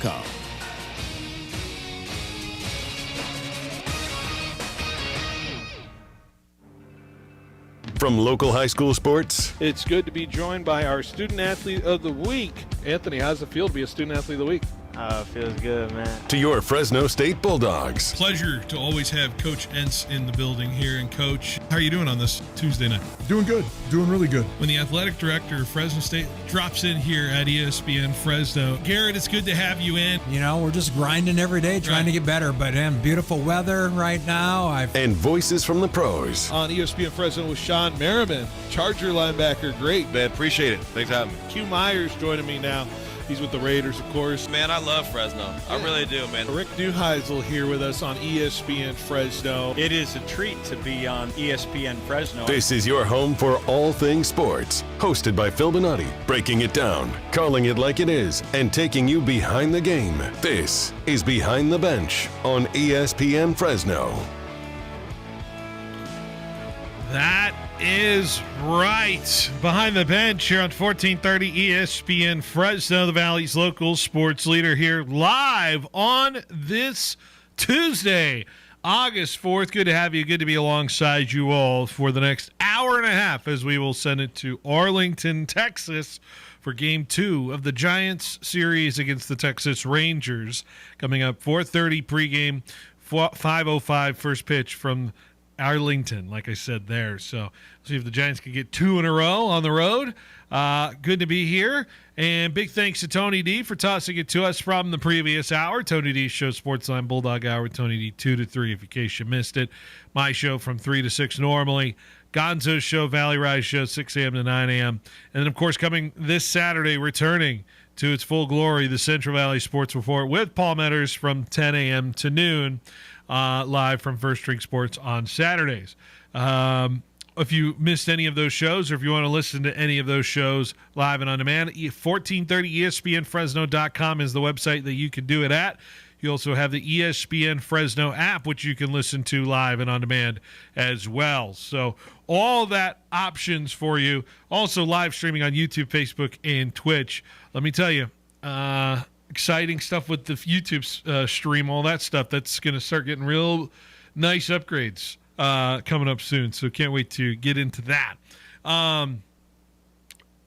ESPNFresno.com. From local high school sports. It's good to be joined by our Student Athlete of the Week. Anthony, how's it feel to be a Student Athlete of the Week? Feels good, man. To your Fresno State Bulldogs. Pleasure to always have Coach Entz in the building here. And Coach, how are you doing on this Tuesday night? Doing good. Doing really good. When the athletic director of Fresno State drops in here at ESPN Fresno, Garrett, it's good to have you in. You know, we're just grinding every day, trying to get better. But beautiful weather right now. And voices from the pros. On ESPN Fresno with Sean Merriman, Charger linebacker. Great, man. Appreciate it. Thanks for having me. Q Myers joining me now. He's with the Raiders, of course. Man, I love Fresno. I really do, man. Rick Neuheisel here with us on ESPN Fresno. It is a treat to be on ESPN Fresno. This is your home for all things sports. Hosted by Phil Bonatti, breaking it down, calling it like it is, and taking you behind the game. This is Behind the Bench on ESPN Fresno. That is right. Behind the Bench here on 1430 ESPN Fresno, the Valley's local sports leader, here live on this Tuesday, August 4th. Good to have you. Good to be alongside you all for the next hour and a half as we will send it to Arlington, Texas for Game 2 of the Giants series against the Texas Rangers. Coming up 4:30 pregame, 5:05 first pitch from Arlington, like I said there. So see if the Giants can get 2 in a row on the road. Good to be here. And big thanks to Tony D for tossing it to us from the previous hour. Tony D's show, Sportsline Bulldog Hour, Tony D 2 to 3 in case you missed it. My show from 3 to 6 normally. Gonzo's show, Valley Rise show, 6 a.m. to 9 a.m. And then, of course, coming this Saturday, returning to its full glory, the Central Valley Sports Report with Paul Metters from 10 a.m. to noon. Live from First String Sports on Saturdays. If you missed any of those shows, or if you want to listen to any of those shows live and on demand, 1430ESPNFresno.com is the website that you can do it at. You also have the ESPN Fresno app, which you can listen to live and on demand as well. So all that options for you. Also live streaming on YouTube, Facebook, and Twitch. Let me tell you, exciting stuff with the YouTube stream, all that stuff. That's going to start getting real nice upgrades coming up soon. So can't wait to get into that.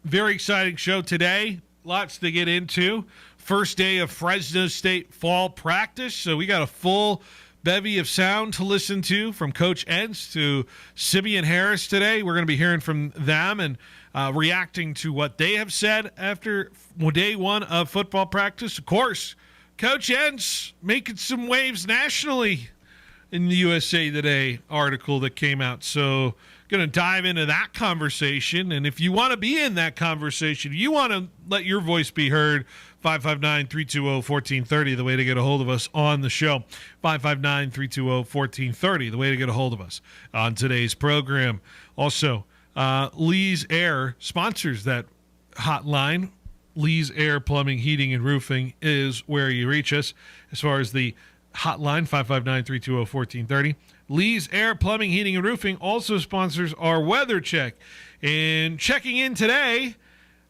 Very exciting show today. Lots to get into. First day of Fresno State fall practice. So we got a full bevy of sound to listen to, from Coach Entz to Simeon Harris today. We're going to be hearing from them and reacting to what they have said after day one of football practice. Of course, Coach Entz making some waves nationally in the USA Today article that came out. So going to dive into that conversation. And if you want to be in that conversation, you want to let your voice be heard, 559-320-1430, the way to get a hold of us on the show. 559-320-1430, the way to get a hold of us on today's program. Also, Lee's Air sponsors that hotline. Lee's Air Plumbing, Heating, and Roofing is where you reach us as far as the hotline, 559-320-1430. Lee's Air Plumbing, Heating, and Roofing also sponsors our weather check. And checking in today,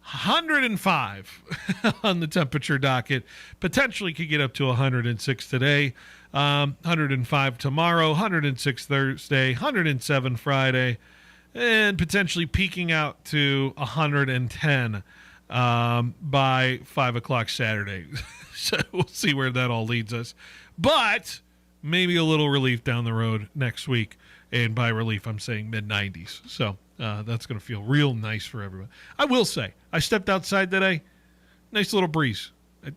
105 on the temperature docket. Potentially could get up to 106 today. 105 tomorrow, 106 Thursday, 107 Friday, and potentially peaking out to 110 by 5 o'clock Saturday. So we'll see where that all leads us. But maybe a little relief down the road next week. And by relief, I'm saying mid-90s. So that's going to feel real nice for everyone. I will say, I stepped outside today. Nice little breeze.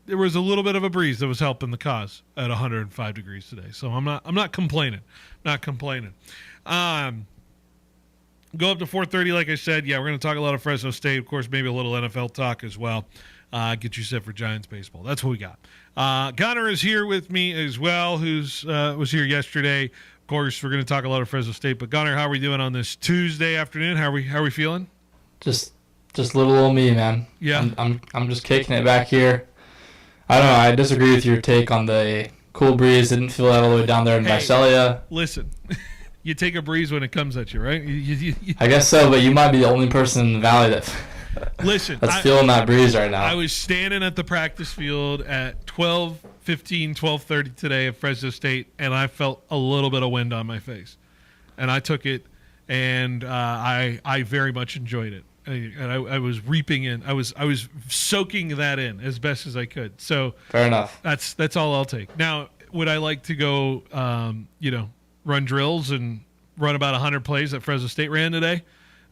There was a little bit of a breeze that was helping the cause at 105 degrees today. So I'm not complaining. Not complaining. Go up to 4:30, like I said. Yeah, we're going to talk a lot of Fresno State. Of course, maybe a little NFL talk as well. Get you set for Giants baseball. That's what we got. Gunnar is here with me as well, who's was here yesterday. Of course, we're going to talk a lot of Fresno State. But Gunnar, how are we doing on this Tuesday afternoon? How are we feeling? Just little old me, man. Yeah. I'm just kicking it back here. I don't know. I disagree with your take on the cool breeze. Didn't feel that all the way down there in Visalia. Listen, you take a breeze when it comes at you, right? I guess so, but you might be the only person in the valley that Listen, That's feeling that breeze right now. I was standing at the practice field at 12:30 today at Fresno State, and I felt a little bit of wind on my face. And I took it, and I very much enjoyed it. And I was reaping in. I was soaking that in as best as I could. So Fair enough. that's all I'll take. Now, would I like to go, run drills and run about 100 plays that Fresno State ran today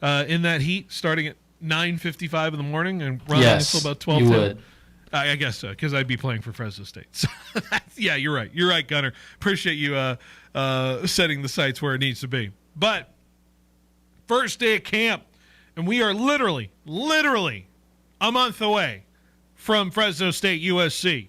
in that heat, starting at 9:55 in the morning and running until about 12:10? You would. I guess so, because I'd be playing for Fresno State. So yeah, you're right. You're right, Gunner. Appreciate you setting the sights where it needs to be. But first day of camp, and we are literally a month away from Fresno State USC.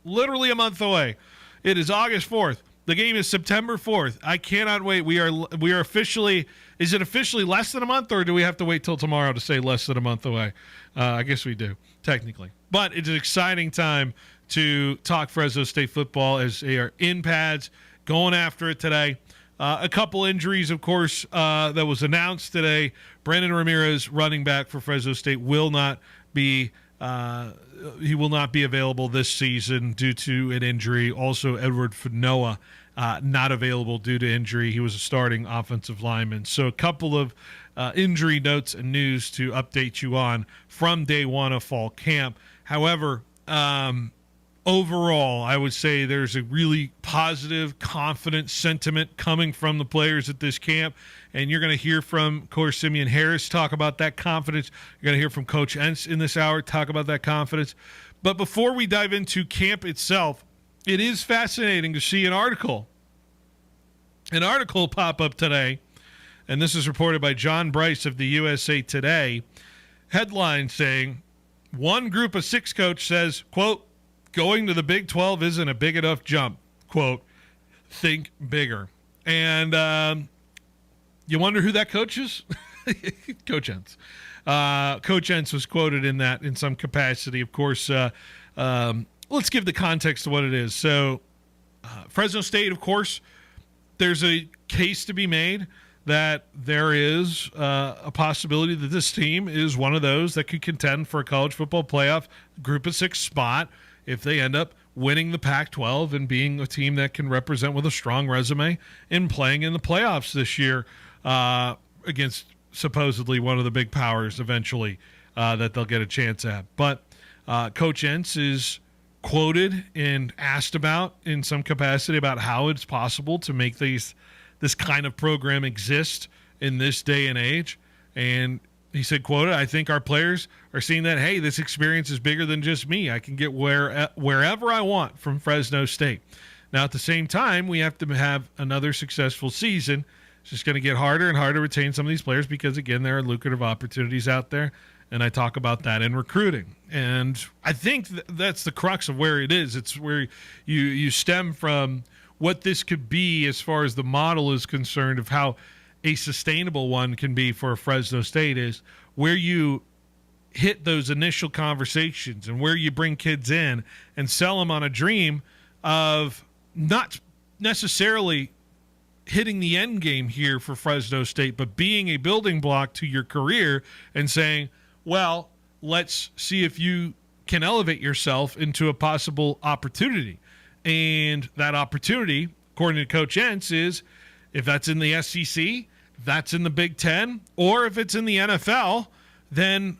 Literally a month away. It is August 4th. The game is September 4th. I cannot wait. We are officially. Is it officially less than a month, or do we have to wait till tomorrow to say less than a month away? I guess we do, technically. But it's an exciting time to talk Fresno State football as they are in pads, going after it today. A couple injuries, of course, that was announced today. Brandon Ramirez, running back for Fresno State, will not be available this season due to an injury. Also, Edward Fanoa, not available due to injury. He was a starting offensive lineman. So a couple of injury notes and news to update you on from day one of fall camp. However, overall, I would say there's a really positive, confident sentiment coming from the players at this camp. And you're going to hear from Coach Simeon Harris talk about that confidence. You're going to hear from Coach Entz in this hour talk about that confidence. But before we dive into camp itself, it is fascinating to see an article pop up today. And this is reported by John Bryce of the USA Today. Headline saying, one group of six coach says, quote, going to the Big 12 isn't a big enough jump. Quote, think bigger. And you wonder who that coach is? Coach Entz. Coach Entz was quoted in that in some capacity. Of course, let's give the context to what it is. So Fresno State, of course, there's a case to be made that there is a possibility that this team is one of those that could contend for a college football playoff group of six spot if they end up winning the Pac-12 and being a team that can represent with a strong resume in playing in the playoffs this year against supposedly one of the big powers eventually that they'll get a chance at. But Coach Entz is quoted and asked about in some capacity about how it's possible to make this kind of program exist in this day and age. And he said, quoted, I think our players are seeing that, hey, this experience is bigger than just me. I can get wherever I want from Fresno State. Now, at the same time, we have to have another successful season. It's just going to get harder and harder to retain some of these players because, again, there are lucrative opportunities out there. And I talk about that in recruiting. And I think that's the crux of where it is. It's where you stem from what this could be as far as the model is concerned of how a sustainable one can be for Fresno State is where you hit those initial conversations and where you bring kids in and sell them on a dream of not necessarily hitting the end game here for Fresno State, but being a building block to your career and saying, well, let's see if you can elevate yourself into a possible opportunity. And that opportunity, according to Coach Entz, is if that's in the SEC, if that's in the Big Ten, or if it's in the NFL, then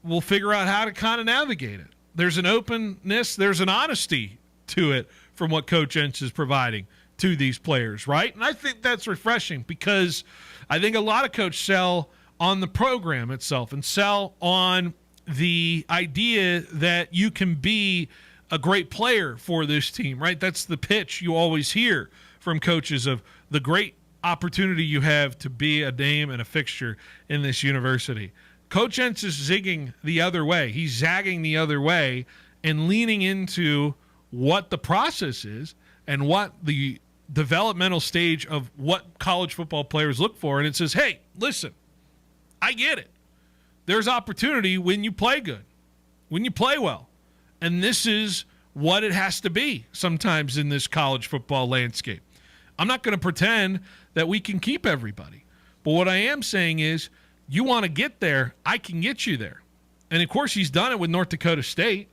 we'll figure out how to kind of navigate it. There's an openness, there's an honesty to it from what Coach Entz is providing to these players, right? And I think that's refreshing because I think a lot of coaches sell on the program itself and sell on the idea that you can be a great player for this team, right? That's the pitch you always hear from coaches of the great opportunity you have to be a name and a fixture in this university. Coach Entz is zigging the other way. He's zagging the other way and leaning into what the process is and what the developmental stage of what college football players look for. And it says, hey, listen, I get it. There's opportunity when you play good, when you play well. And this is what it has to be sometimes in this college football landscape. I'm not going to pretend that we can keep everybody. But what I am saying is you want to get there, I can get you there. And, of course, he's done it with North Dakota State.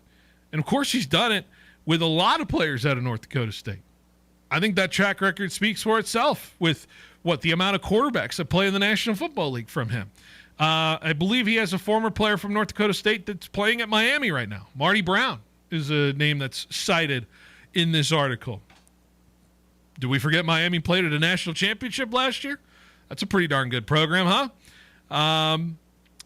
And, of course, he's done it with a lot of players out of North Dakota State. I think that track record speaks for itself with, the amount of quarterbacks that play in the National Football League from him. I believe he has a former player from North Dakota State that's playing at Miami right now. Marty Brown is a name that's cited in this article. Do we forget Miami played at a national championship last year? That's a pretty darn good program, huh?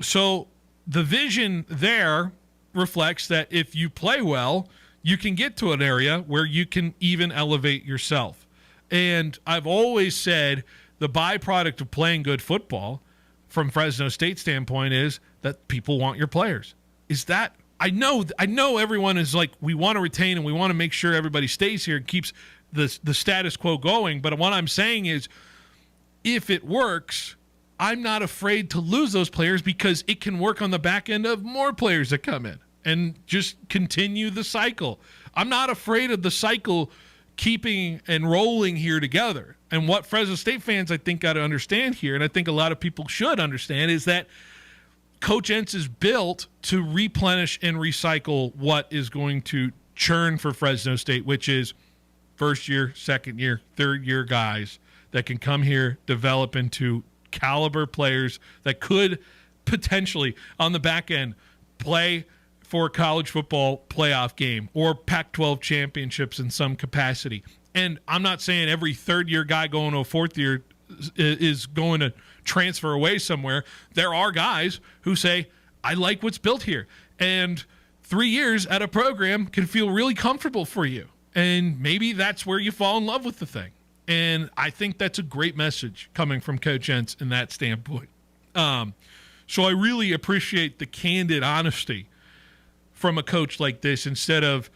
So the vision there reflects that if you play well, you can get to an area where you can even elevate yourself. And I've always said the byproduct of playing good football from Fresno State standpoint is that people want your players. Is that I know everyone is like, we want to retain and we want to make sure everybody stays here and keeps the status quo going. But what I'm saying is, if it works, I'm not afraid to lose those players because it can work on the back end of more players that come in and just continue the cycle. I'm not afraid of the cycle keeping and rolling here together. And what Fresno State fans, I think, got to understand here, and I think a lot of people should understand, is that Coach Entz is built to replenish and recycle what is going to churn for Fresno State, which is first year, second year, third year guys that can come here, develop into caliber players that could potentially on the back end play for a college football playoff game or Pac-12 championships in some capacity. And I'm not saying every third year guy going to a fourth year is going to transfer away somewhere. There are guys who say, I like what's built here. And 3 years at a program can feel really comfortable for you. And maybe that's where you fall in love with the thing. And I think that's a great message coming from Coach Entz in that standpoint. So I really appreciate the candid honesty from a coach like this, instead of,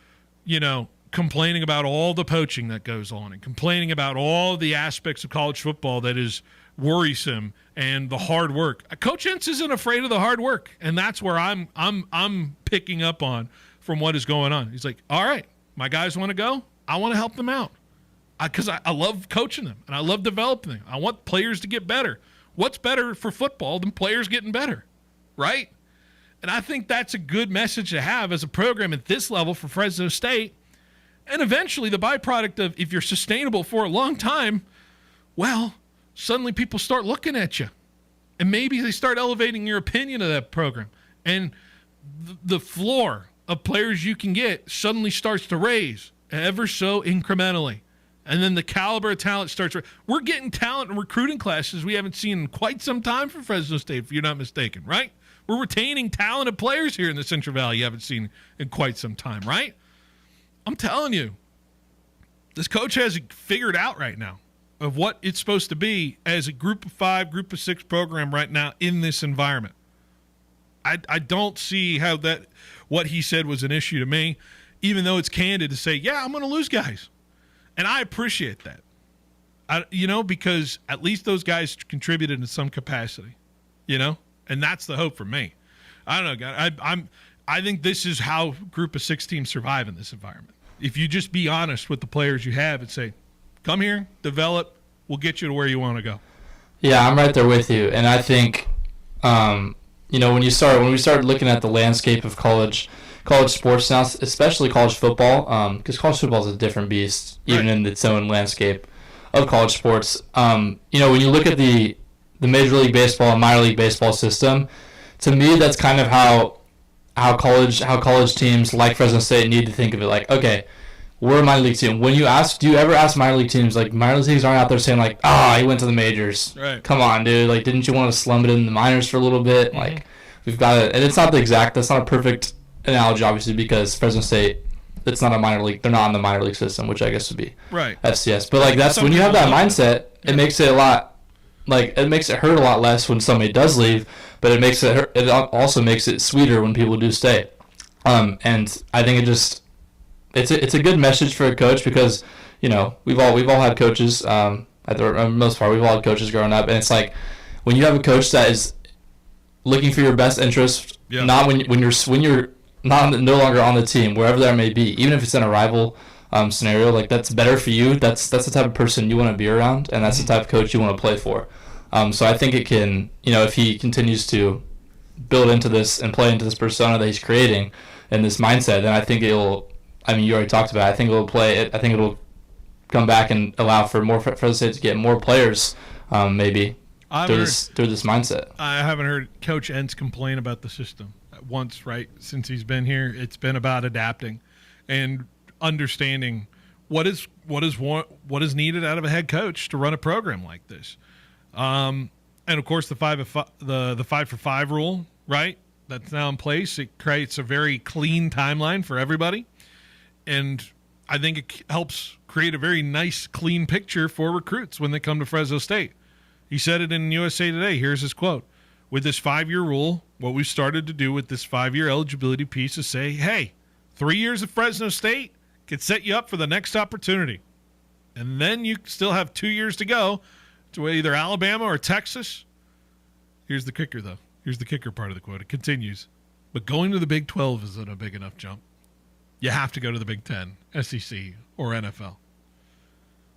complaining about all the poaching that goes on and complaining about all the aspects of college football that is worrisome and the hard work. Coach Entz isn't afraid of the hard work, and that's where I'm picking up on from what is going on. He's like, all right, my guys want to go. I want to help them out because I love coaching them and I love developing them. I want players to get better. What's better for football than players getting better, right? And I think that's a good message to have as a program at this level for Fresno State. And eventually the byproduct of, if you're sustainable for a long time, well, suddenly people start looking at you. And maybe they start elevating your opinion of that program. And the floor of players you can get suddenly starts to raise ever so incrementally. And then the caliber of talent starts. We're getting talent in recruiting classes we haven't seen in quite some time for Fresno State, if you're not mistaken, right? We're retaining talented players here in the Central Valley you haven't seen in quite some time, right? I'm telling you, this coach has it figured out right now of what it's supposed to be as a group of 5, group of 6 program right now in this environment. I don't see how that what he said was an issue to me, even though it's candid to say, yeah, I'm going to lose guys. And I appreciate that, because at least those guys contributed in some capacity, and that's the hope for me. I don't know, guys. I think this is how group of 6 teams survive in this environment. If you just be honest with the players you have and say, come here, develop, we'll get you to where you want to go. Yeah, I'm right there with you. And I think, when we started looking at the landscape of college sports now, especially college football, because college football is a different beast, even in its own landscape of college sports. When you look at the Major League Baseball and minor league baseball system, to me, that's kind of how college teams like Fresno State need to think of it. Like, okay, we're a minor league team. Do you ever ask minor league teams, like, minor league teams aren't out there saying, like, he went to the majors. Right. Come on, dude. Like, didn't you want to slum it in the minors for a little bit? Mm-hmm. Like, we've got it. And it's not that's not a perfect analogy, obviously, because Fresno State, it's not a minor league. They're not in the minor league system, which I guess would be FCS. But, like, that's when you have that mindset, it makes it it makes it hurt a lot less when somebody does leave, but it also makes it sweeter when people do stay. And I think it's a good message for a coach because, we've all had coaches, at the most part, we've all had coaches growing up, and it's like when you have a coach that is looking for your best interest, not when you're no longer on the team, wherever that may be, even if it's in a rival scenario, like that's better for you. That's the type of person you want to be around, and that's the type of coach you want to play for. So I think it can, if he continues to build into this and play into this persona that he's creating and this mindset, then I think it'll. I mean, you already talked about it. I think it'll play it. I think it'll come back and allow for more Fresno State to get more players, maybe through this mindset. I haven't heard Coach Entz complain about the system once, right? Since he's been here, it's been about adapting and understanding what is needed out of a head coach to run a program like this. And of course, the 5-for-5 rule, right? That's now in place. It creates a very clean timeline for everybody, and I think it helps create a very nice, clean picture for recruits when they come to Fresno State. He said it in USA Today. Here's his quote. With this 5-year rule, what we started to do with this 5-year eligibility piece is say, hey, 3 years at Fresno State could set you up for the next opportunity. And then you still have 2 years to go to either Alabama or Texas. Here's the kicker, though. Here's the kicker part of the quote. It continues. But going to the Big 12 isn't a big enough jump. You have to go to the Big 10, SEC, or NFL.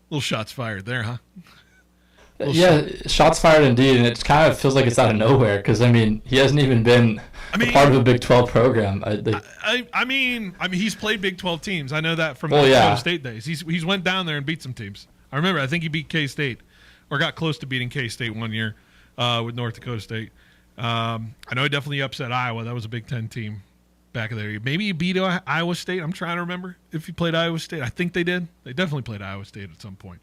Little shots fired there, huh? Shots fired indeed, and it kind of feels like it's out of nowhere because, I mean, he hasn't even been a part of a Big 12 program. I mean, he's played Big 12 teams. I know that from the Dakota State days. He's went down there and beat some teams. I remember, I think he beat K-State or got close to beating K-State one year with North Dakota State. I know he definitely upset Iowa. That was a Big 10 team back there. Maybe he beat Iowa State. I'm trying to remember if he played Iowa State. I think they did. They definitely played Iowa State at some point.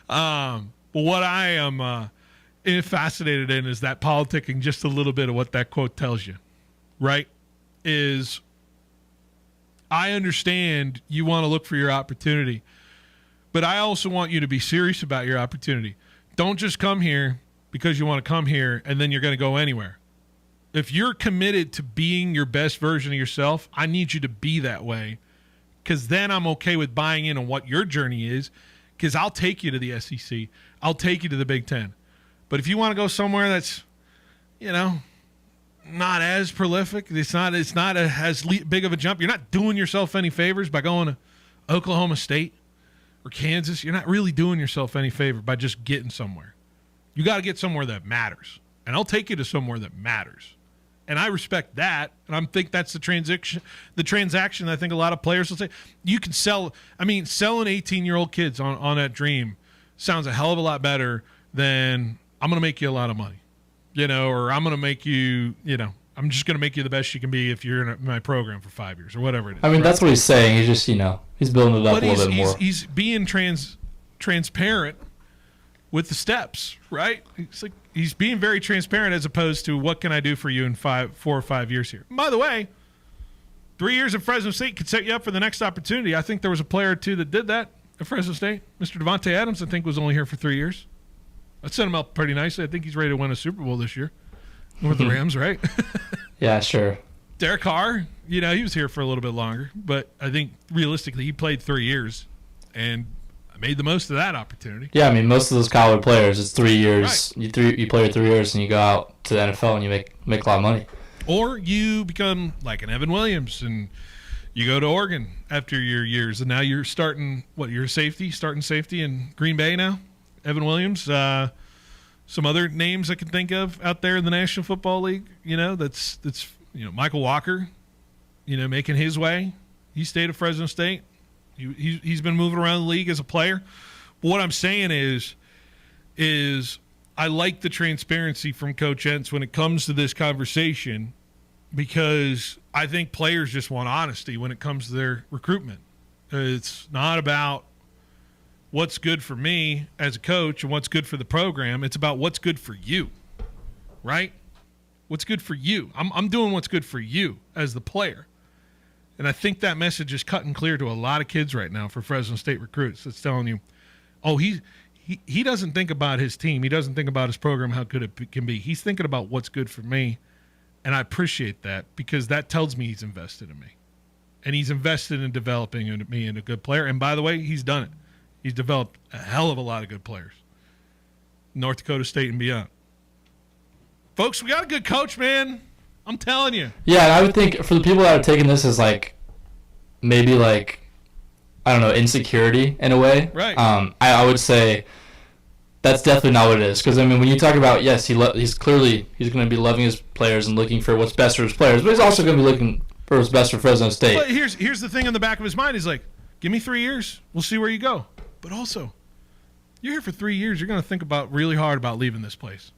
But what I am fascinated in is that politicking just a little bit of what that quote tells you, right? Is I understand you want to look for your opportunity, but I also want you to be serious about your opportunity. Don't just come here because you want to come here and then you're going to go anywhere. If you're committed to being your best version of yourself, I need you to be that way, because then I'm okay with buying in on what your journey is, because I'll take you to the SEC. I'll take you to the Big 10. But if you want to go somewhere that's, not as prolific, it's not as big of a jump, you're not doing yourself any favors by going to Oklahoma State or Kansas. You're not really doing yourself any favor by just getting somewhere. You got to get somewhere that matters. And I'll take you to somewhere that matters. And I respect that, and I think that's the transaction I think a lot of players will say. You can selling 18-year-old kids on that dream sounds a hell of a lot better than I'm going to make you a lot of money, or I'm going to make you, I'm just going to make you the best you can be if you're in my program for 5 years or whatever it is. I mean, that's what he's saying. He's just, he's building it up a little bit more. He's being transparent with the steps, right? He's being very transparent as opposed to what can I do for you in 4 or 5 years here. And by the way, 3 years at Fresno State could set you up for the next opportunity. I think there was a player or two that did that at Fresno State. Mr. Devontae Adams, I think, was only here for 3 years. That set him up pretty nicely. I think he's ready to win a Super Bowl this year with the Rams, right? Yeah, sure. Derek Carr, he was here for a little bit longer, but I think realistically he played 3 years and made the most of that opportunity. Yeah, I mean, most of those college players, it's 3 years. Right. You play 3 years and you go out to the NFL and you make a lot of money. Or you become like an Evan Williams and you go to Oregon after your years, and now you're starting safety in Green Bay now. Evan Williams, some other names I can think of out there in the National Football League. That's Michael Walker, making his way. He stayed at Fresno State. He's been moving around the league as a player. But what I'm saying is I like the transparency from Coach Entz when it comes to this conversation, because I think players just want honesty when it comes to their recruitment. It's not about what's good for me as a coach and what's good for the program. It's about what's good for you, right? What's good for you. I'm doing what's good for you as the player. And I think that message is cutting clear to a lot of kids right now for Fresno State recruits. It's telling you, he doesn't think about his team. He doesn't think about his program, how good it can be. He's thinking about what's good for me. And I appreciate that, because that tells me he's invested in me. And he's invested in developing me into a good player. And by the way, he's done it. He's developed a hell of a lot of good players. North Dakota State and beyond. Folks, we got a good coach, man. I'm telling you. Yeah, and I would think for the people that are taking this as maybe I don't know, insecurity in a way. Right. I would say That's definitely not what it is. Because, I mean, when you talk about, yes, he's going to be loving his players and looking for what's best for his players, but he's also going to be looking for what's best for Fresno State. But here's the thing in the back of his mind. He's like, give me 3 years. We'll see where you go. But also, you're here for 3 years. You're going to think really hard about leaving this place.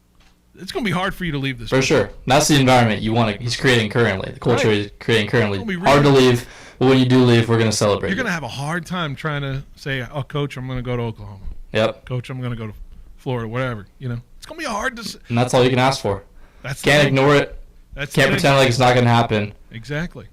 It's going to be hard for you to leave this place. For sure. That's the environment he's creating currently, the culture he's creating currently. Hard to leave, but when you do leave, we're going to celebrate. You're going to have a hard time trying to say, oh, Coach, I'm going to go to Oklahoma. Yep. Coach, I'm going to go to Florida, whatever. It's going to be hard to. And that's all you can ask for. Can't ignore it. Can't pretend like it's not going to happen. Exactly.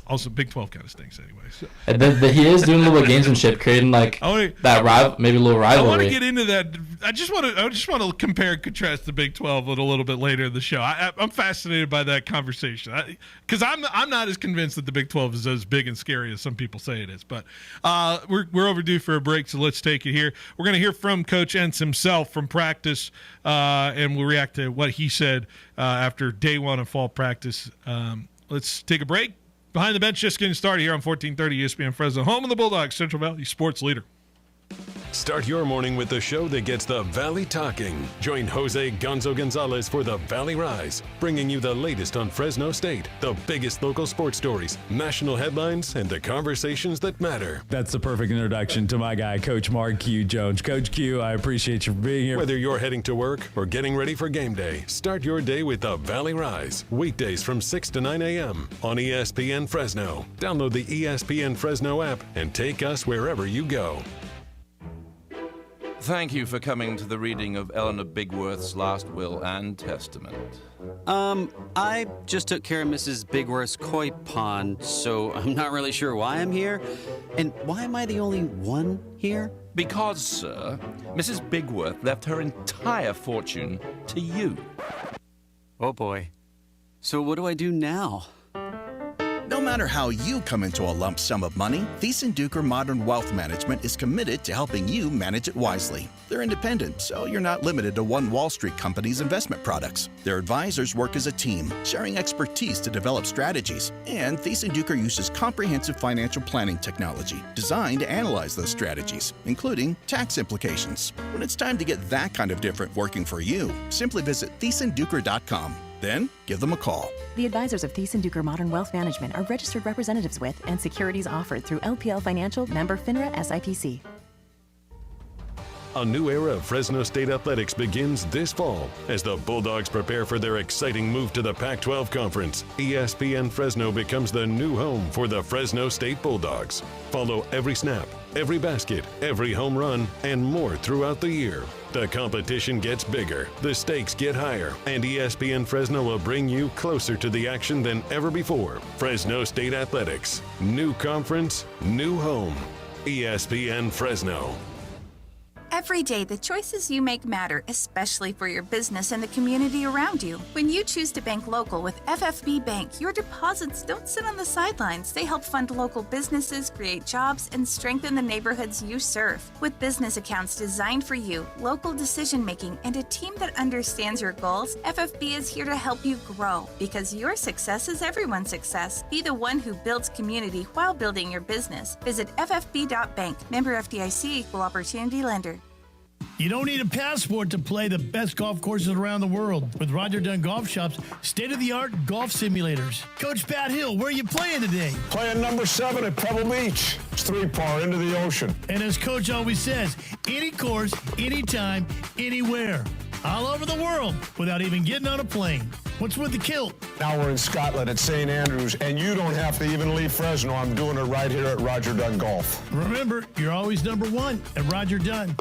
Also, Big 12 kind of stinks anyway. So. And then he is doing a little gamesmanship, creating maybe a little rivalry. I want to get into that. I just want to compare and contrast the Big 12 a little bit later in the show. I'm fascinated by that conversation because I'm not as convinced that the Big 12 is as big and scary as some people say it is. But we're overdue for a break, so let's take it here. We're going to hear from Coach Entz himself from practice, and we'll react to what he said after day one of fall practice. Let's take a break. Behind the Bench just getting started here on 1430 ESPN Fresno, home of the Bulldogs, Central Valley sports leader. Start your morning with the show that gets the Valley talking. Join Jose Gonzo Gonzalez for the Valley Rise, bringing you the latest on Fresno State, the biggest local sports stories, national headlines, and the conversations that matter. That's the perfect introduction to my guy, Coach Mark Q. Jones. Coach Q, I appreciate you for being here. Whether you're heading to work or getting ready for game day, start your day with the Valley Rise, weekdays from 6 to 9 a.m. on ESPN Fresno. Download the ESPN Fresno app and take us wherever you go. Thank you for coming to the reading of Eleanor Bigworth's last will and testament. I just took care of Mrs. Bigworth's koi pond, so I'm not really sure why I'm here. And why am I the only one here? Because, sir, Mrs. Bigworth left her entire fortune to you. Oh boy. So what do I do now? No matter how you come into a lump sum of money, Thiessen-Duker Modern Wealth Management is committed to helping you manage it wisely. They're independent, so you're not limited to one Wall Street company's investment products. Their advisors work as a team, sharing expertise to develop strategies. And Thiessen-Duker uses comprehensive financial planning technology designed to analyze those strategies, including tax implications. When it's time to get that kind of different working for you, simply visit Thiessen-Duker.com. Then give them a call. The advisors of Thiessen-Duker Modern Wealth Management are registered representatives with and securities offered through LPL Financial, member FINRA SIPC. A new era of Fresno State athletics begins this fall as the Bulldogs prepare for their exciting move to the Pac-12 Conference. ESPN Fresno becomes the new home for the Fresno State Bulldogs. Follow every snap, every basket, every home run, and more throughout the year. The competition gets bigger, the stakes get higher, and ESPN Fresno will bring you closer to the action than ever before. Fresno State Athletics, new conference, new home. ESPN Fresno. Every day, the choices you make matter, especially for your business and the community around you. When you choose to bank local with FFB Bank, your deposits don't sit on the sidelines. They help fund local businesses, create jobs, and strengthen the neighborhoods you serve. With business accounts designed for you, local decision-making, and a team that understands your goals, FFB is here to help you grow. Because your success is everyone's success. Be the one who builds community while building your business. Visit ffb.bank. Member FDIC, Equal Opportunity Lender. You don't need a passport to play the best golf courses around the world. With Roger Dunn Golf Shop's state-of-the-art golf simulators. Coach Pat Hill, where are you playing today? Playing number 7 at Pebble Beach. It's 3-par into the ocean. And as Coach always says, any course, anytime, anywhere. All over the world without even getting on a plane. What's with the kilt? Now we're in Scotland at St. Andrews, and you don't have to even leave Fresno. I'm doing it right here at Roger Dunn Golf. Remember, you're always number 1 at Roger Dunn.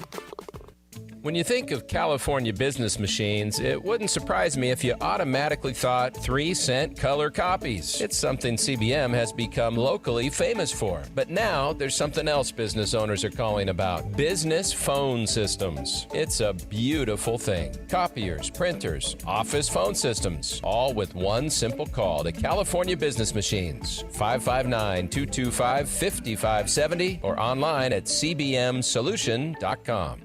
When you think of California business machines, it wouldn't surprise me if you automatically thought 3-cent color copies. It's something CBM has become locally famous for. But now there's something else business owners are calling about: business phone systems. It's a beautiful thing. Copiers, printers, office phone systems, all with one simple call to California Business Machines. 559-225-5570 or online at cbmsolution.com.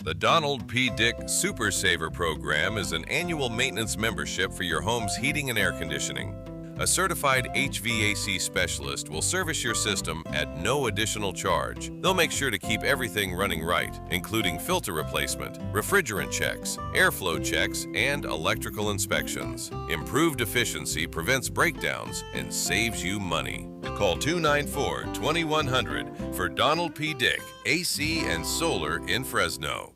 The Donald P. Dick Super Saver Program is an annual maintenance membership for your home's heating and air conditioning. A certified HVAC specialist will service your system at no additional charge. They'll make sure to keep everything running right, including filter replacement, refrigerant checks, airflow checks, and electrical inspections. Improved efficiency prevents breakdowns and saves you money. Call 294-2100 for Donald P. Dick, AC and Solar in Fresno.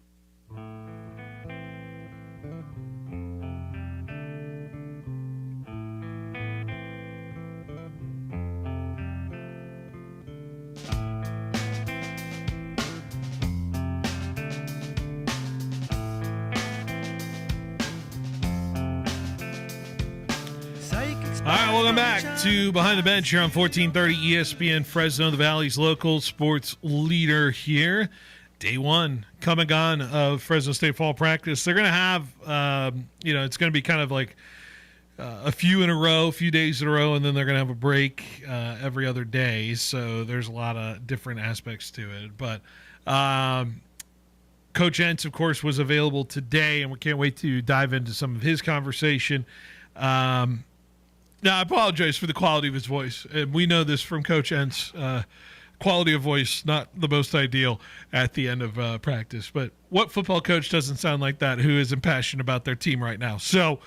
All right, welcome back to Behind the Bench here on 1430 ESPN Fresno, the Valley's local sports leader here. Day one, come and gone of Fresno State fall practice. They're going to have, it's going to be kind of like a few days in a row, and then they're going to have a break every other day. So there's a lot of different aspects to it. But Coach Entz, of course, was available today, and we can't wait to dive into some of his conversation. Now, I apologize for the quality of his voice. And we know this from Coach Entz. Quality of voice, not the most ideal at the end of practice. But what football coach doesn't sound like that who is impassioned about their team right now? So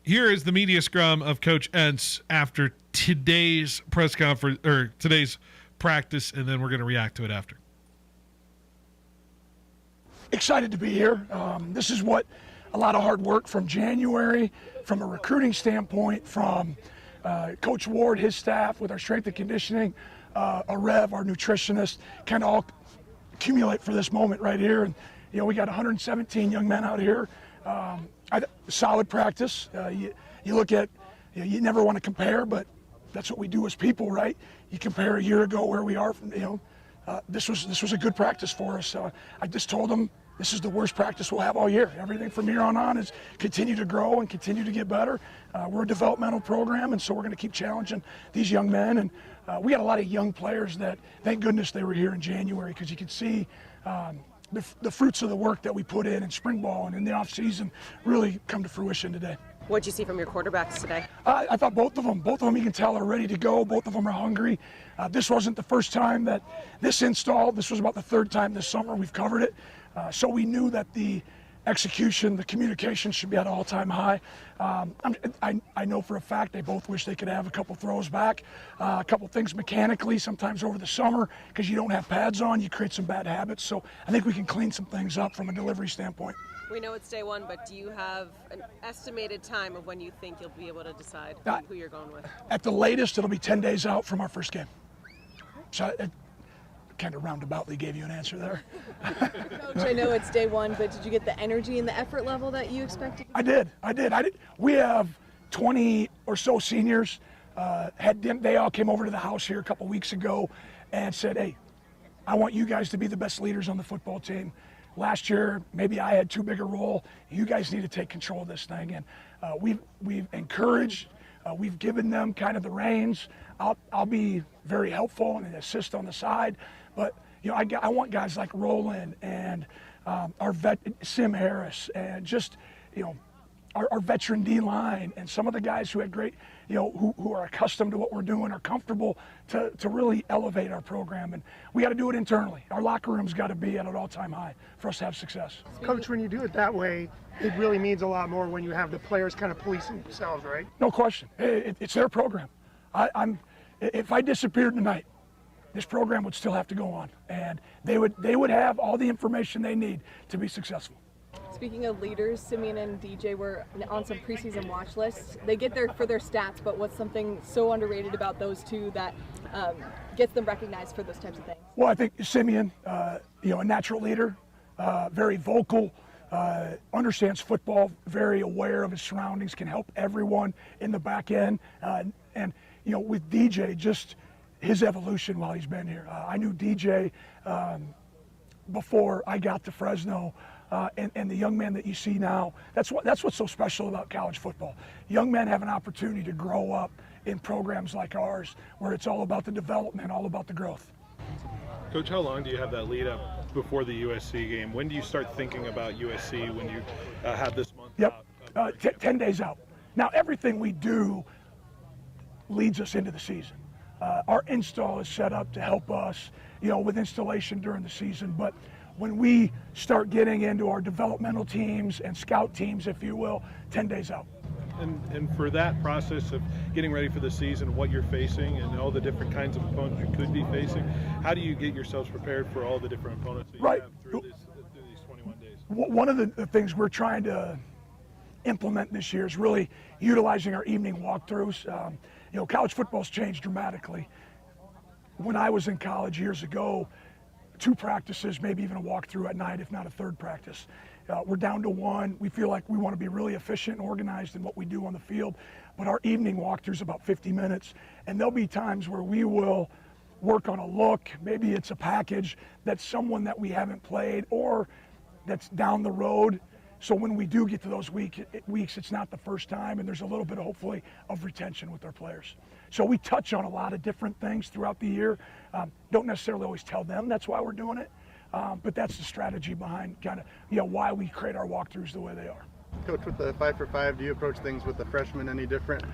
here is the media scrum of Coach Entz after today's press conference, or today's practice, and then we're going to react to it after. Excited to be here. This is what a lot of hard work from January, from a recruiting standpoint, from Coach Ward, his staff, with our strength and conditioning, Rev, our nutritionist, kind of all accumulate for this moment right here. And, we got 117 young men out here. Solid practice. You look at, you never want to compare, but that's what we do as people, right? You compare a year ago where we are from, this was a good practice for us. I just told them, this is the worst practice we'll have all year. Everything from here on is continue to grow and continue to get better. We're a developmental program, and so we're going to keep challenging these young men. And we got a lot of young players that, thank goodness they were here in January, because you could see the fruits of the work that we put in spring ball and in the offseason really come to fruition today. What'd you see from your quarterbacks today? I thought both of them you can tell are ready to go. Both of them are hungry. This wasn't the first time that this installed. This was about the third time this summer we've covered it. So we knew that the execution, the communication should be at an all-time high. I know for a fact they both wish they could have a couple throws back, a couple things mechanically, sometimes over the summer, because you don't have pads on, you create some bad habits. So I think we can clean some things up from a delivery standpoint. We know it's day one, but do you have an estimated time of when you think you'll be able to decide who you're going with? At the latest, it'll be 10 days out from our first game. So kind of roundaboutly gave you an answer there. Coach, I know it's day one, but did you get the energy and the effort level that you expected? I did. We have 20 or so seniors. They all came over to the house here a couple weeks ago and said, hey, I want you guys to be the best leaders on the football team. Last year, maybe I had too big a role. You guys need to take control of this thing. And we've encouraged, we've given them kind of the reins. I'll be very helpful and assist on the side. But, I want guys like Roland and our vet, Sim Harris, and just, our veteran D-line and some of the guys who had great, who are accustomed to what we're doing, are comfortable to really elevate our program. And we got to do it internally. Our locker room's got to be at an all-time high for us to have success. Coach, when you do it that way, it really means a lot more when you have the players kind of policing themselves, right? No question. It's their program. If I disappeared tonight, this program would still have to go on, and they would have all the information they need to be successful. Speaking of leaders, Simeon and DJ were on some preseason watch lists. They get there for their stats, but what's something so underrated about those two that gets them recognized for those types of things? Well, I think Simeon, a natural leader, very vocal, understands football, very aware of his surroundings, can help everyone in the back end. And with DJ, just his evolution while he's been here. I knew DJ before I got to Fresno, and the young man that you see now, that's what's so special about college football. Young men have an opportunity to grow up in programs like ours, where it's all about the development, all about the growth. Coach, how long do you have that lead up before the USC game? When do you start thinking about USC when you have this month out? 10 days out. Now, everything we do leads us into the season. Our install is set up to help us, with installation during the season. But when we start getting into our developmental teams and scout teams, if you will, 10 days out. And for that process of getting ready for the season, what you're facing and all the different kinds of opponents you could be facing, how do you get yourselves prepared for all the different opponents that you have through these 21 days? One of the things we're trying to implement this year is really utilizing our evening walkthroughs. College football's changed dramatically. When I was in college years ago, 2 practices, maybe even a walkthrough at night, if not a third practice. We're down to 1. We feel like we want to be really efficient and organized in what we do on the field, but our evening walkthrough is about 50 minutes, and there'll be times where we will work on a look, maybe it's a package that's someone that we haven't played or that's down the road. So when we do get to those weeks, it's not the first time, and there's a little bit, hopefully, of retention with our players. So we touch on a lot of different things throughout the year. Don't necessarily always tell them that's why we're doing it, but that's the strategy behind kind of, why we create our walkthroughs the way they are. Coach, with the 5 for 5, do you approach things with the freshmen any different?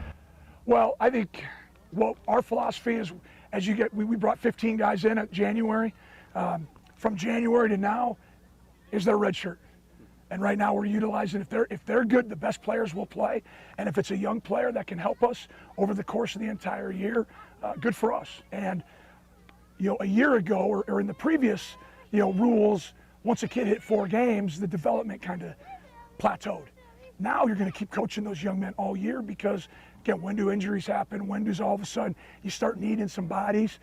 Well, I think, our philosophy is, we brought 15 guys in at January. From January to now is their red shirt. And right now we're utilizing, if they're good, the best players will play. And if it's a young player that can help us over the course of the entire year, good for us. And, a year ago or in the previous, rules, once a kid hit 4 games, the development kind of plateaued. Now you're going to keep coaching those young men all year because, again, when do injuries happen? When does all of a sudden you start needing some bodies,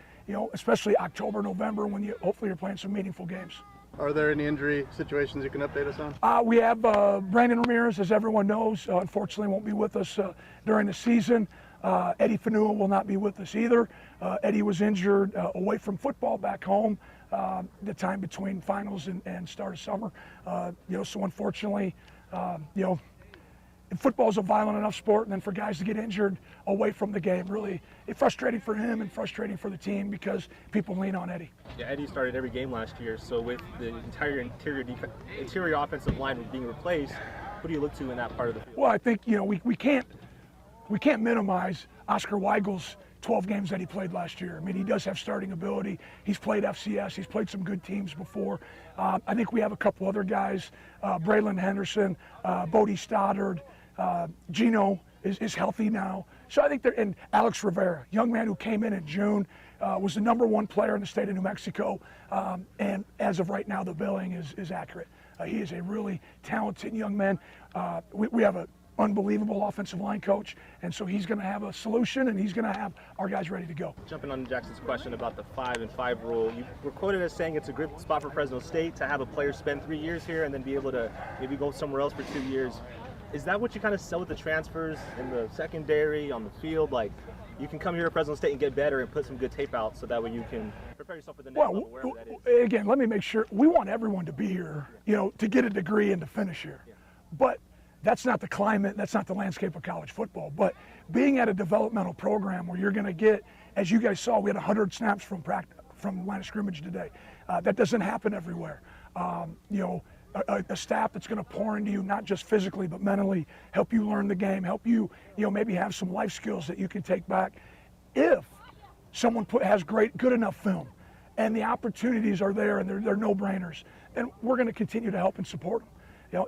especially October, November, when hopefully you're playing some meaningful games. Are there any injury situations you can update us on? We have Brandon Ramirez, as everyone knows, unfortunately won't be with us during the season. Eddie Fanua will not be with us either. Eddie was injured away from football back home the time between finals and start of summer. So unfortunately, football is a violent enough sport, and then for guys to get injured away from the game, really it's frustrating for him and frustrating for the team because people lean on Eddie. Yeah, Eddie started every game last year, so with the entire interior offensive line being replaced, what do you look to in that part of the field? Well, I think we can't minimize Oscar Weigel's 12 games that he played last year. I mean, he does have starting ability. He's played FCS. He's played some good teams before. I think we have a couple other guys, Braylon Henderson, Bodie Stoddard, Gino is healthy now. So I think and Alex Rivera, young man who came in June, was the #1 player in the state of New Mexico. And as of right now, the billing is accurate. He is a really talented young man. We have an unbelievable offensive line coach, and so he's going to have a solution, and he's going to have our guys ready to go. Jumping on Jackson's question about the 5 and 5 rule, you were quoted as saying it's a good spot for Fresno State to have a player spend 3 years here and then be able to maybe go somewhere else for 2 years. Is that what you kind of sell with the transfers in the secondary, on the field? Like, you can come here to Fresno State and get better and put some good tape out so that way you can prepare yourself for the next level, wherever that is. Again, let me make sure, we want everyone to be here, to get a degree and to finish here. Yeah. But that's not the climate, that's not the landscape of college football. But being at a developmental program where you're going to get, as you guys saw, we had 100 snaps from line of scrimmage today. That doesn't happen everywhere. A staff that's going to pour into you, not just physically, but mentally, help you learn the game, help you, maybe have some life skills that you can take back. If someone has good enough film and the opportunities are there and they're no-brainers, then we're going to continue to help and support them.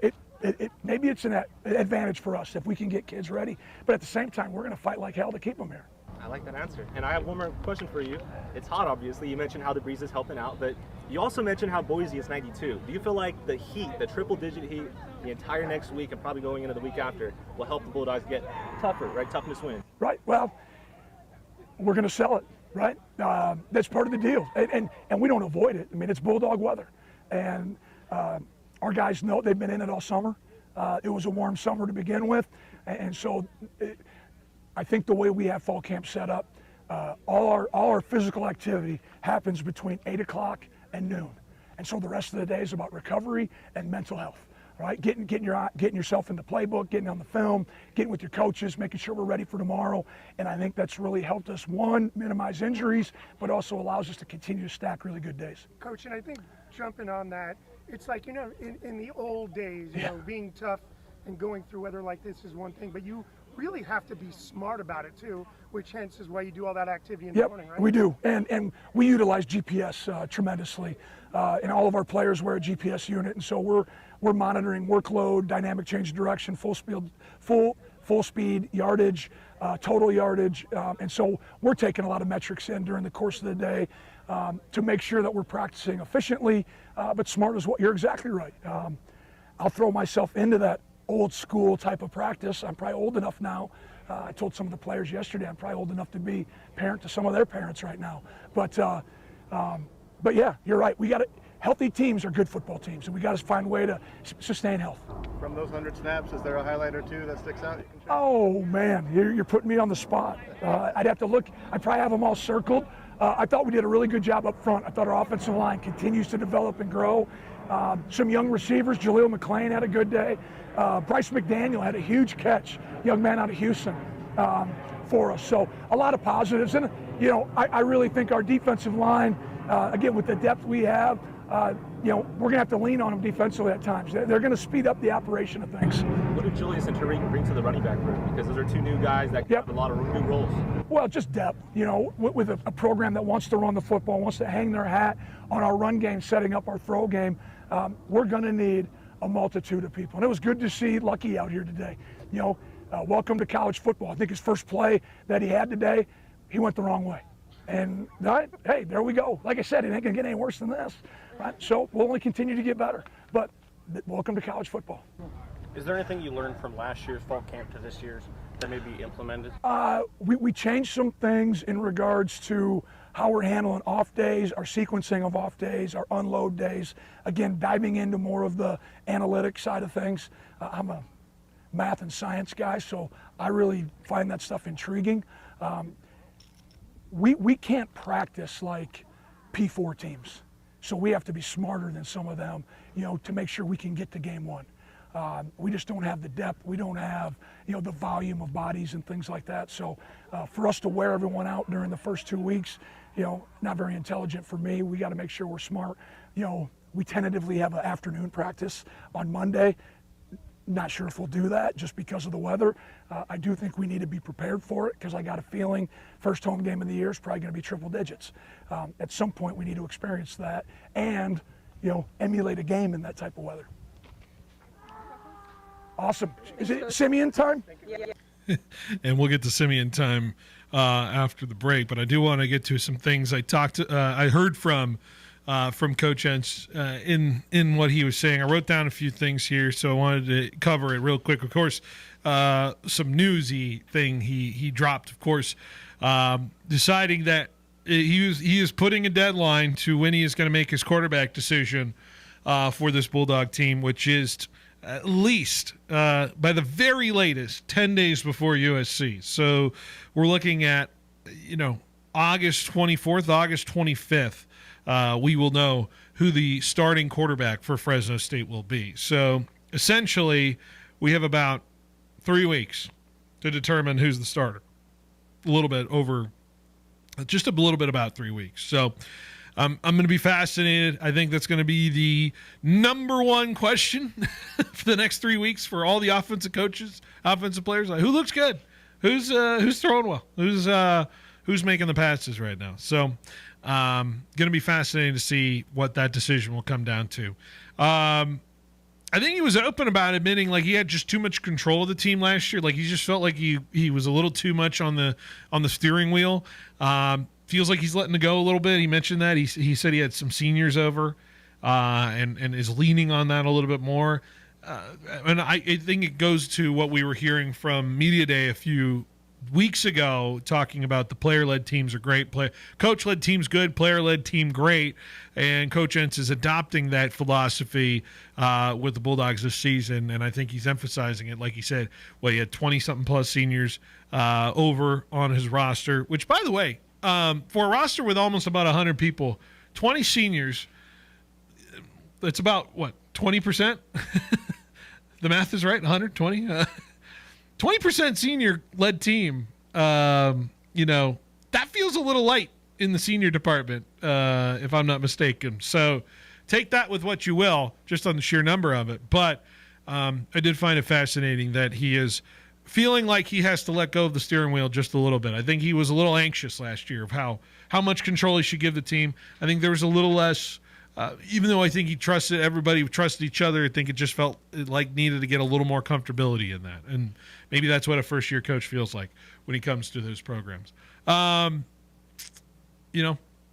Maybe it's an advantage for us if we can get kids ready, but at the same time, we're going to fight like hell to keep them here. I like that answer. And I have one more question for you. It's hot, obviously. You mentioned how the breeze is helping out, but you also mentioned how Boise is 92. Do you feel like the heat, the triple-digit heat, the entire next week and probably going into the week after will help the Bulldogs get tougher, right? Toughness wins. Right. Well, we're going to sell it, right? That's part of the deal. And we don't avoid it. I mean, it's Bulldog weather. And our guys know they've been in it all summer. It was a warm summer to begin with. And so I think the way we have fall camp set up, all our physical activity happens between 8 o'clock and noon. And so the rest of the day is about recovery and mental health, right? Getting yourself in the playbook, getting on the film, getting with your coaches, making sure we're ready for tomorrow. And I think that's really helped us, one, minimize injuries, but also allows us to continue to stack really good days. Coach, and I think jumping on that, it's like, in the old days, being tough and going through weather like this is one thing, but you really have to be smart about it too, which hence is why you do all that activity in Yep, the morning, right? we do, and we utilize GPS tremendously, and all of our players wear a GPS unit, and so we're monitoring workload, dynamic change of direction, full speed yardage, total yardage, and so we're taking a lot of metrics in during the course of the day to make sure that we're practicing efficiently, but smart is what you're exactly right. I'll throw myself into that old school type of practice. I'm probably old enough now. I told some of the players yesterday I'm probably old enough to be parent to some of their parents right now. But yeah, you're right. We got to. Healthy teams are good football teams, and we got to find a way to sustain health. From those 100 snaps, is there a highlight or two that sticks out? You can share? Oh man, you're putting me on the spot. I'd have to look. I probably have them all circled. I thought we did a really good job up front. I thought our offensive line continues to develop and grow. Some young receivers, Jaleel McClain had a good day. Bryce McDaniel had a huge catch, young man out of Houston, for us. So a lot of positives. And, I really think our defensive line, again, with the depth we have, we're going to have to lean on them defensively at times. They're going to speed up the operation of things. What do Julius and Tariq bring to the running back room? Because those are two new guys that have a lot of new roles. Well, just depth. With a program that wants to run the football, wants to hang their hat on our run game, setting up our throw game, we're going to need a multitude of people. And it was good to see Lucky out here today. Welcome to college football. I think his first play that he had today, he went the wrong way. And hey, there we go. Like I said, it ain't going to get any worse than this. Right? So we'll only continue to get better. But welcome to college football. Is there anything you learned from last year's fall camp to this year's that may be implemented? We changed some things in regards to how we're handling off days, our sequencing of off days, our unload days. Again, diving into more of the analytic side of things. I'm a math and science guy, so I really find that stuff intriguing. We can't practice like P4 teams, so we have to be smarter than some of them, to make sure we can get to game one. We just don't have the depth. We don't have, the volume of bodies and things like that. So for us to wear everyone out during the first 2 weeks, not very intelligent for me. We got to make sure we're smart. We tentatively have an afternoon practice on Monday. Not sure if we'll do that just because of the weather. I do think we need to be prepared for it because I got a feeling first home game of the year is probably going to be triple digits. At some point we need to experience that and, emulate a game in that type of weather. Awesome. Is it Simeon time? Yeah. And we'll get to Simeon time after the break, but I do want to get to some things I heard from Coach Entz in what he was saying. I wrote down a few things here, so I wanted to cover it real quick. Of course, some newsy thing he dropped, of course, deciding that he is putting a deadline to when he is going to make his quarterback decision for this Bulldog team, which is at least, by the very latest, 10 days before USC. So we're looking at, August 24th, August 25th. We will know who the starting quarterback for Fresno State will be. So essentially, we have about 3 weeks to determine who's the starter. Just a little bit about 3 weeks. So I'm going to be fascinated. I think that's going to be the number one question for the next 3 weeks for all the offensive coaches, offensive players. Like, who looks good? Who's throwing well? Who's making the passes right now? So going to be fascinating to see what that decision will come down to. I think he was open about admitting like he had just too much control of the team last year. Like he just felt like he was a little too much on the steering wheel. Feels like he's letting it go a little bit. He mentioned that. He said he had some seniors over and is leaning on that a little bit more. And I think it goes to what we were hearing from Media Day a few weeks ago, talking about the player-led teams are great. Coach-led team's good, player-led team great, and Coach Entz is adopting that philosophy with the Bulldogs this season, and I think he's emphasizing it. Like he said, he had 20-something plus seniors over on his roster, which, by the way, for a roster with almost about 100 people, 20 seniors, that's about, 20%? The math is right, 120? 20% senior-led team, that feels a little light in the senior department, if I'm not mistaken. So take that with what you will, just on the sheer number of it. But I did find it fascinating that he is feeling like he has to let go of the steering wheel just a little bit. I think he was a little anxious last year of how much control he should give the team. I think there was a little less, even though I think he trusted everybody, trusted each other, I think it just felt like needed to get a little more comfortability in that. And maybe that's what a first-year coach feels like when he comes to those programs.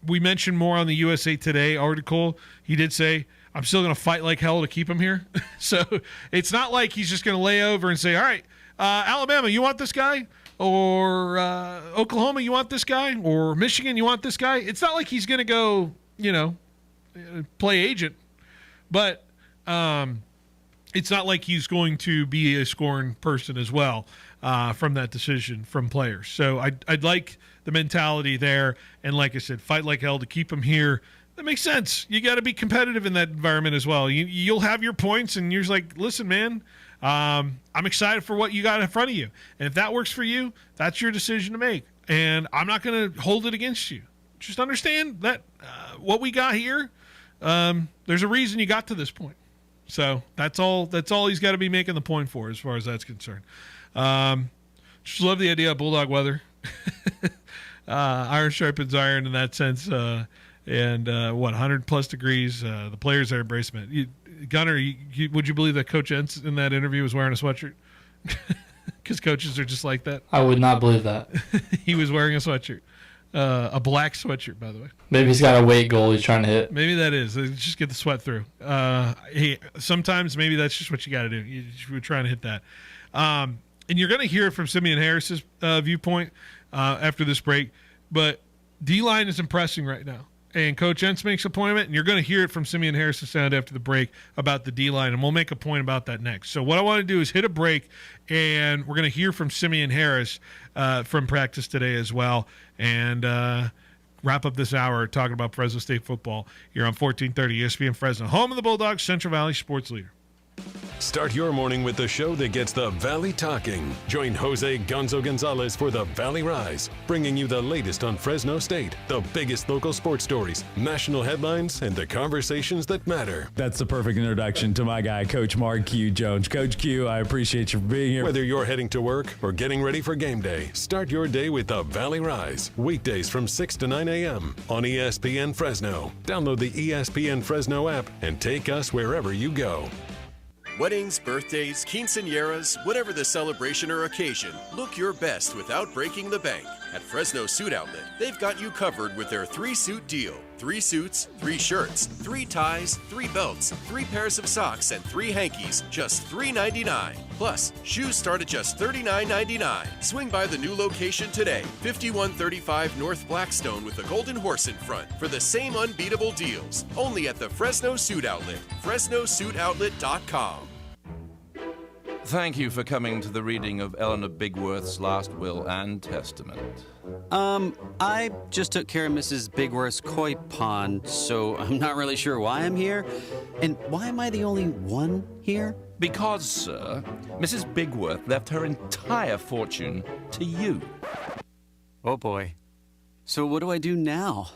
We mentioned more on the USA Today article. He did say, I'm still going to fight like hell to keep him here. So it's not like he's just going to lay over and say, all right, Alabama, you want this guy? Or Oklahoma, you want this guy? Or Michigan, you want this guy? It's not like he's going to go, play agent. But it's not like he's going to be a scoring person as well from that decision from players. So I'd like the mentality there. And like I said, fight like hell to keep him here. That makes sense. You got to be competitive in that environment as well. You'll have your points, and you're just like, listen, man, I'm excited for what you got in front of you. And if that works for you, that's your decision to make. And I'm not going to hold it against you. Just understand that what we got here, there's a reason you got to this point. So that's all he's got to be making the point for as far as that's concerned. Just love the idea of Bulldog weather. Iron sharpens iron in that sense. 100 plus degrees. The players are embracing it. Gunner, would you believe that Coach Entz in that interview was wearing a sweatshirt? Because coaches are just like that. I would not believe that. He was wearing a sweatshirt. A black sweatshirt, by the way. Maybe he's got a weight goal he's trying to hit. Maybe that is. Just get the sweat through. Sometimes maybe that's just what you got to do. You're trying to hit that. And you're going to hear it from Simeon Harris's viewpoint after this break. But D-line is impressing right now. And Coach Entz makes a point of it, and you're going to hear it from Simeon Harris's sound after the break about the D-line, and we'll make a point about that next. So what I want to do is hit a break, and we're going to hear from Simeon Harris from practice today as well, and wrap up this hour talking about Fresno State football here on 1430 ESPN Fresno, home of the Bulldogs, Central Valley sports leader. Start your morning with the show that gets the Valley talking. Join Jose Gonzo Gonzalez for the Valley Rise, bringing you the latest on Fresno State, the biggest local sports stories, national headlines, and the conversations that matter. That's the perfect introduction to my guy, Coach Mark Q. Jones. Coach Q, I appreciate you for being here. Whether you're heading to work or getting ready for game day, start your day with the Valley Rise, weekdays from 6 to 9 a.m. on ESPN Fresno. Download the ESPN Fresno app and take us wherever you go. Weddings, birthdays, quinceañeras, whatever the celebration or occasion, look your best without breaking the bank. At Fresno Suit Outlet, they've got you covered with their 3-suit deal. 3 suits, 3 shirts, 3 ties, 3 belts, 3 pairs of socks, and 3 hankies, just $3.99. Plus, shoes start at just $39.99. Swing by the new location today, 5135 North Blackstone with the Golden Horse in front for the same unbeatable deals. Only at the Fresno Suit Outlet, FresnoSuitOutlet.com. Thank you for coming to the reading of Eleanor Bigworth's last will and testament. I just took care of Mrs. Bigworth's koi pond, so I'm not really sure why I'm here. And why am I the only one here? Because, sir, Mrs. Bigworth left her entire fortune to you. Oh boy. So what do I do now?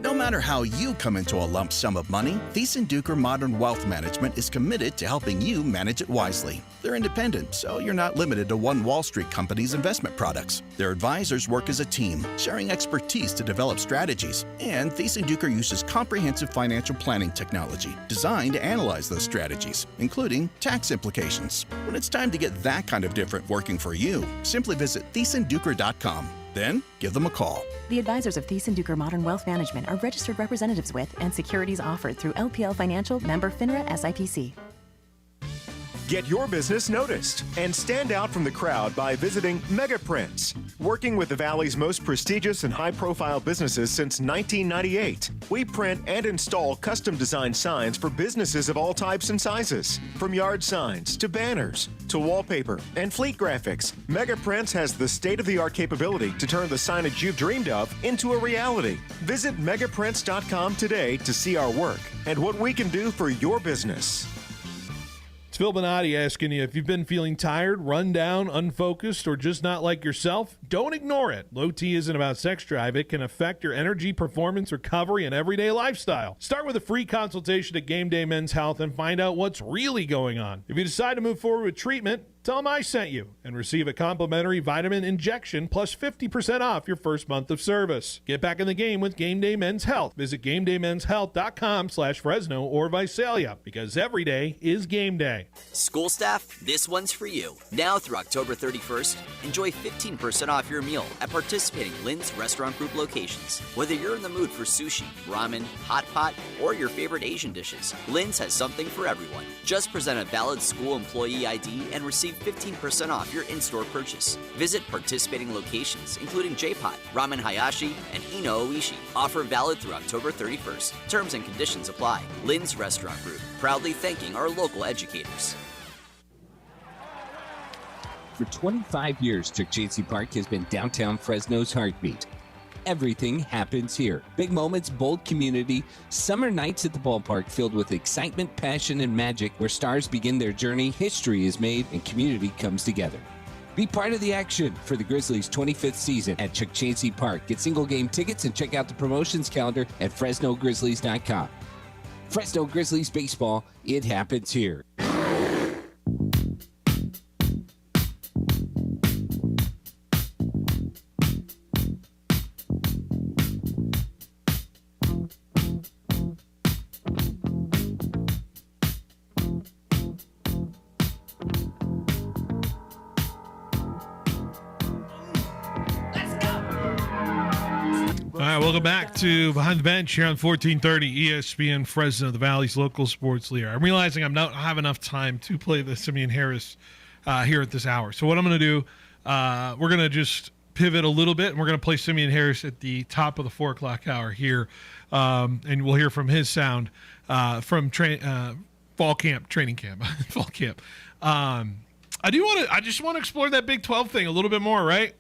No matter how you come into a lump sum of money, Thiessen-Duker Modern Wealth Management is committed to helping you manage it wisely. They're independent, so you're not limited to one Wall Street company's investment products. Their advisors work as a team, sharing expertise to develop strategies. And Thiessen-Duker uses comprehensive financial planning technology designed to analyze those strategies, including tax implications. When it's time to get that kind of different working for you, simply visit Thiessen-Duker.com. Then give them a call. The advisors of Thiessen-Duker Modern Wealth Management are registered representatives with and securities offered through LPL Financial, member FINRA SIPC. Get your business noticed and stand out from the crowd by visiting MegaPrints. Working with the Valley's most prestigious and high-profile businesses since 1998, we print and install custom-designed signs for businesses of all types and sizes. From yard signs to banners to wallpaper and fleet graphics, MegaPrints has the state-of-the-art capability to turn the signage you've dreamed of into a reality. Visit megaprints.com today to see our work and what we can do for your business. It's Phil Bonatti asking you if you've been feeling tired, run down, unfocused, or just not like yourself. Don't ignore it. Low T isn't about sex drive. It can affect your energy, performance, recovery, and everyday lifestyle. Start with a free consultation at Game Day Men's Health and find out what's really going on. If you decide to move forward with treatment, Tell them I sent you and receive a complimentary vitamin injection plus 50% off your first month of service. Get back in the game with Game Day Men's Health. Visit GameDayMen'sHealth.com/Fresno or Visalia, because every day is game day. School staff, this one's for you. Now through October 31st, enjoy 15% off your meal at participating Lynn's Restaurant Group locations. Whether you're in the mood for sushi, ramen, hot pot, or your favorite Asian dishes, Lynn's has something for everyone. Just present a valid school employee ID and receive 15% off your in-store purchase. Visit participating locations, including J-Pot, Ramen Hayashi, and Ino Oishi. Offer valid through October 31st. Terms and conditions apply. Lynn's Restaurant Group, proudly thanking our local educators. For 25 years, Chukchansi Park has been downtown Fresno's heartbeat. Everything happens here. Big moments, bold community, summer nights at the ballpark filled with excitement, passion, and magic, where stars begin their journey, history is made, and community comes together. Be part of the action for the Grizzlies' 25th season at Chukchansi Park. Get single game tickets and check out the promotions calendar at FresnoGrizzlies.com. Fresno Grizzlies baseball, it happens here. All right, welcome back to Behind the Bench here on 1430 ESPN Fresno, the Valley's local sports leader. I'm realizing I don't have enough time to play the Simeon Harris here at this hour. So what I'm going to do, we're going to just pivot a little bit, and we're going to play Simeon Harris at the top of the 4 o'clock hour here, and we'll hear from his sound from fall camp, training camp, fall camp. I just want to explore that Big 12 thing a little bit more, right?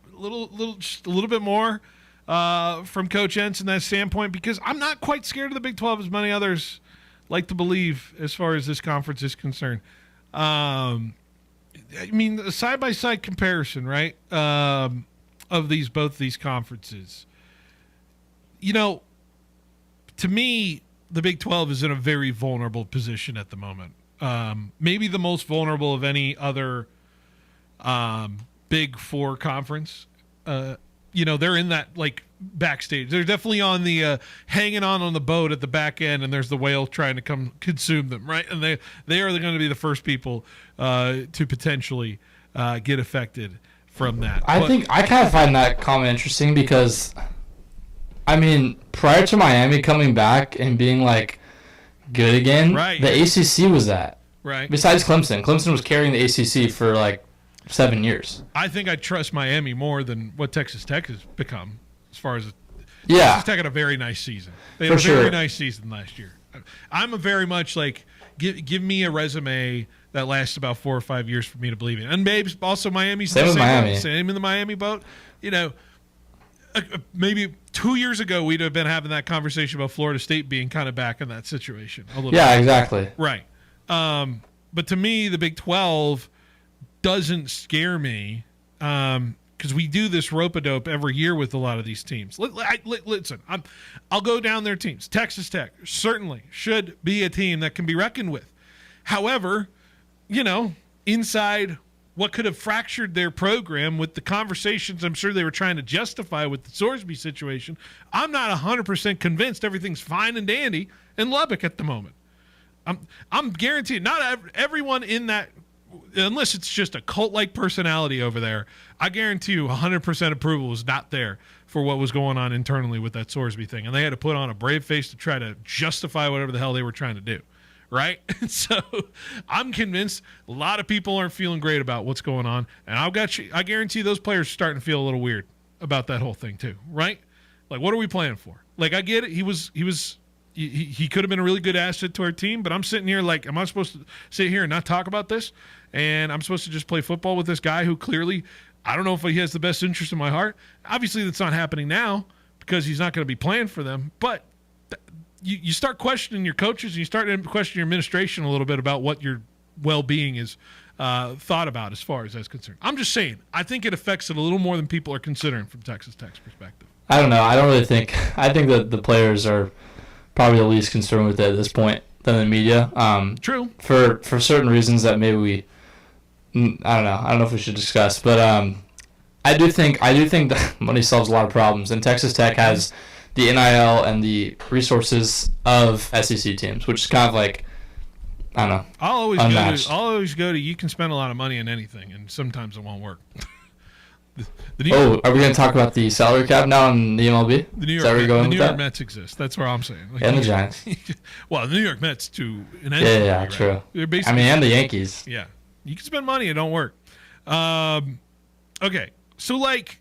Just a little bit more. From Coach Entz in that standpoint, because I'm not quite scared of the Big 12 as many others like to believe as far as this conference is concerned. I mean, a side-by-side comparison, right, of both these conferences. You know, to me, the Big 12 is in a very vulnerable position at the moment. Maybe the most vulnerable of any other Big Four conference. You know, they're in that, like, backstage. They're definitely on the hanging on the boat at the back end, and there's the whale trying to come consume them, right? And they are going to be the first people to potentially get affected from that. I think I kind of find that comment interesting because, I mean, prior to Miami coming back and being, like, good again, right, the ACC was that. Right. Besides Clemson. Clemson was carrying the ACC for, like, 7 years. I think I trust Miami more than what Texas Tech has become as far as Texas Tech had a very nice season. They had a very nice season last year. I'm a very much like give me a resume that lasts about 4 or 5 years for me to believe in. And maybe also Miami's same with Miami. Same in the Miami boat. You know, maybe 2 years ago we'd have been having that conversation about Florida State being kind of back in that situation a little bit. Yeah, exactly. Right. But to me, the Big 12 doesn't scare me because we do this rope-a-dope every year with a lot of these teams. Listen, I'll go down their teams. Texas Tech certainly should be a team that can be reckoned with. However, you know, inside what could have fractured their program with the conversations I'm sure they were trying to justify with the Sorsby situation, I'm not 100% convinced everything's fine and dandy in Lubbock at the moment. I'm guaranteed not everyone in that, unless it's just a cult-like personality over there, I guarantee you 100% approval was not there for what was going on internally with that Sorsby thing. And they had to put on a brave face to try to justify whatever the hell they were trying to do, right? And so I'm convinced a lot of people aren't feeling great about what's going on. And I guarantee those players are starting to feel a little weird about that whole thing too, right? Like, what are we playing for? Like, I get it. He could have been a really good asset to our team, but I'm sitting here like, am I supposed to sit here and not talk about this? And I'm supposed to just play football with this guy who clearly, I don't know if he has the best interest in my heart. Obviously, that's not happening now because he's not going to be playing for them. But you start questioning your coaches and you start to question your administration a little bit about what your well-being is thought about as far as that's concerned. I'm just saying, I think it affects it a little more than people are considering from Texas Tech's perspective. I don't know. I think that the players are probably the least concerned with it at this point than the media. True. For certain reasons that maybe I don't know if we should discuss, but I do think that money solves a lot of problems, and Texas Tech has the NIL and the resources of SEC teams, which is kind of like, I don't know. I'll unmatched. always go to. You can spend a lot of money on anything, and sometimes it won't work. Are we going to talk about the salary cap now in the MLB? The New Is that where you're going New with York that? Mets exist. That's what I'm saying. Like, And the Giants. Well, the New York Mets too. Yeah, true. They're I basically, mean, and the Yankees. Yeah, you can spend money. It don't work. Okay, so like,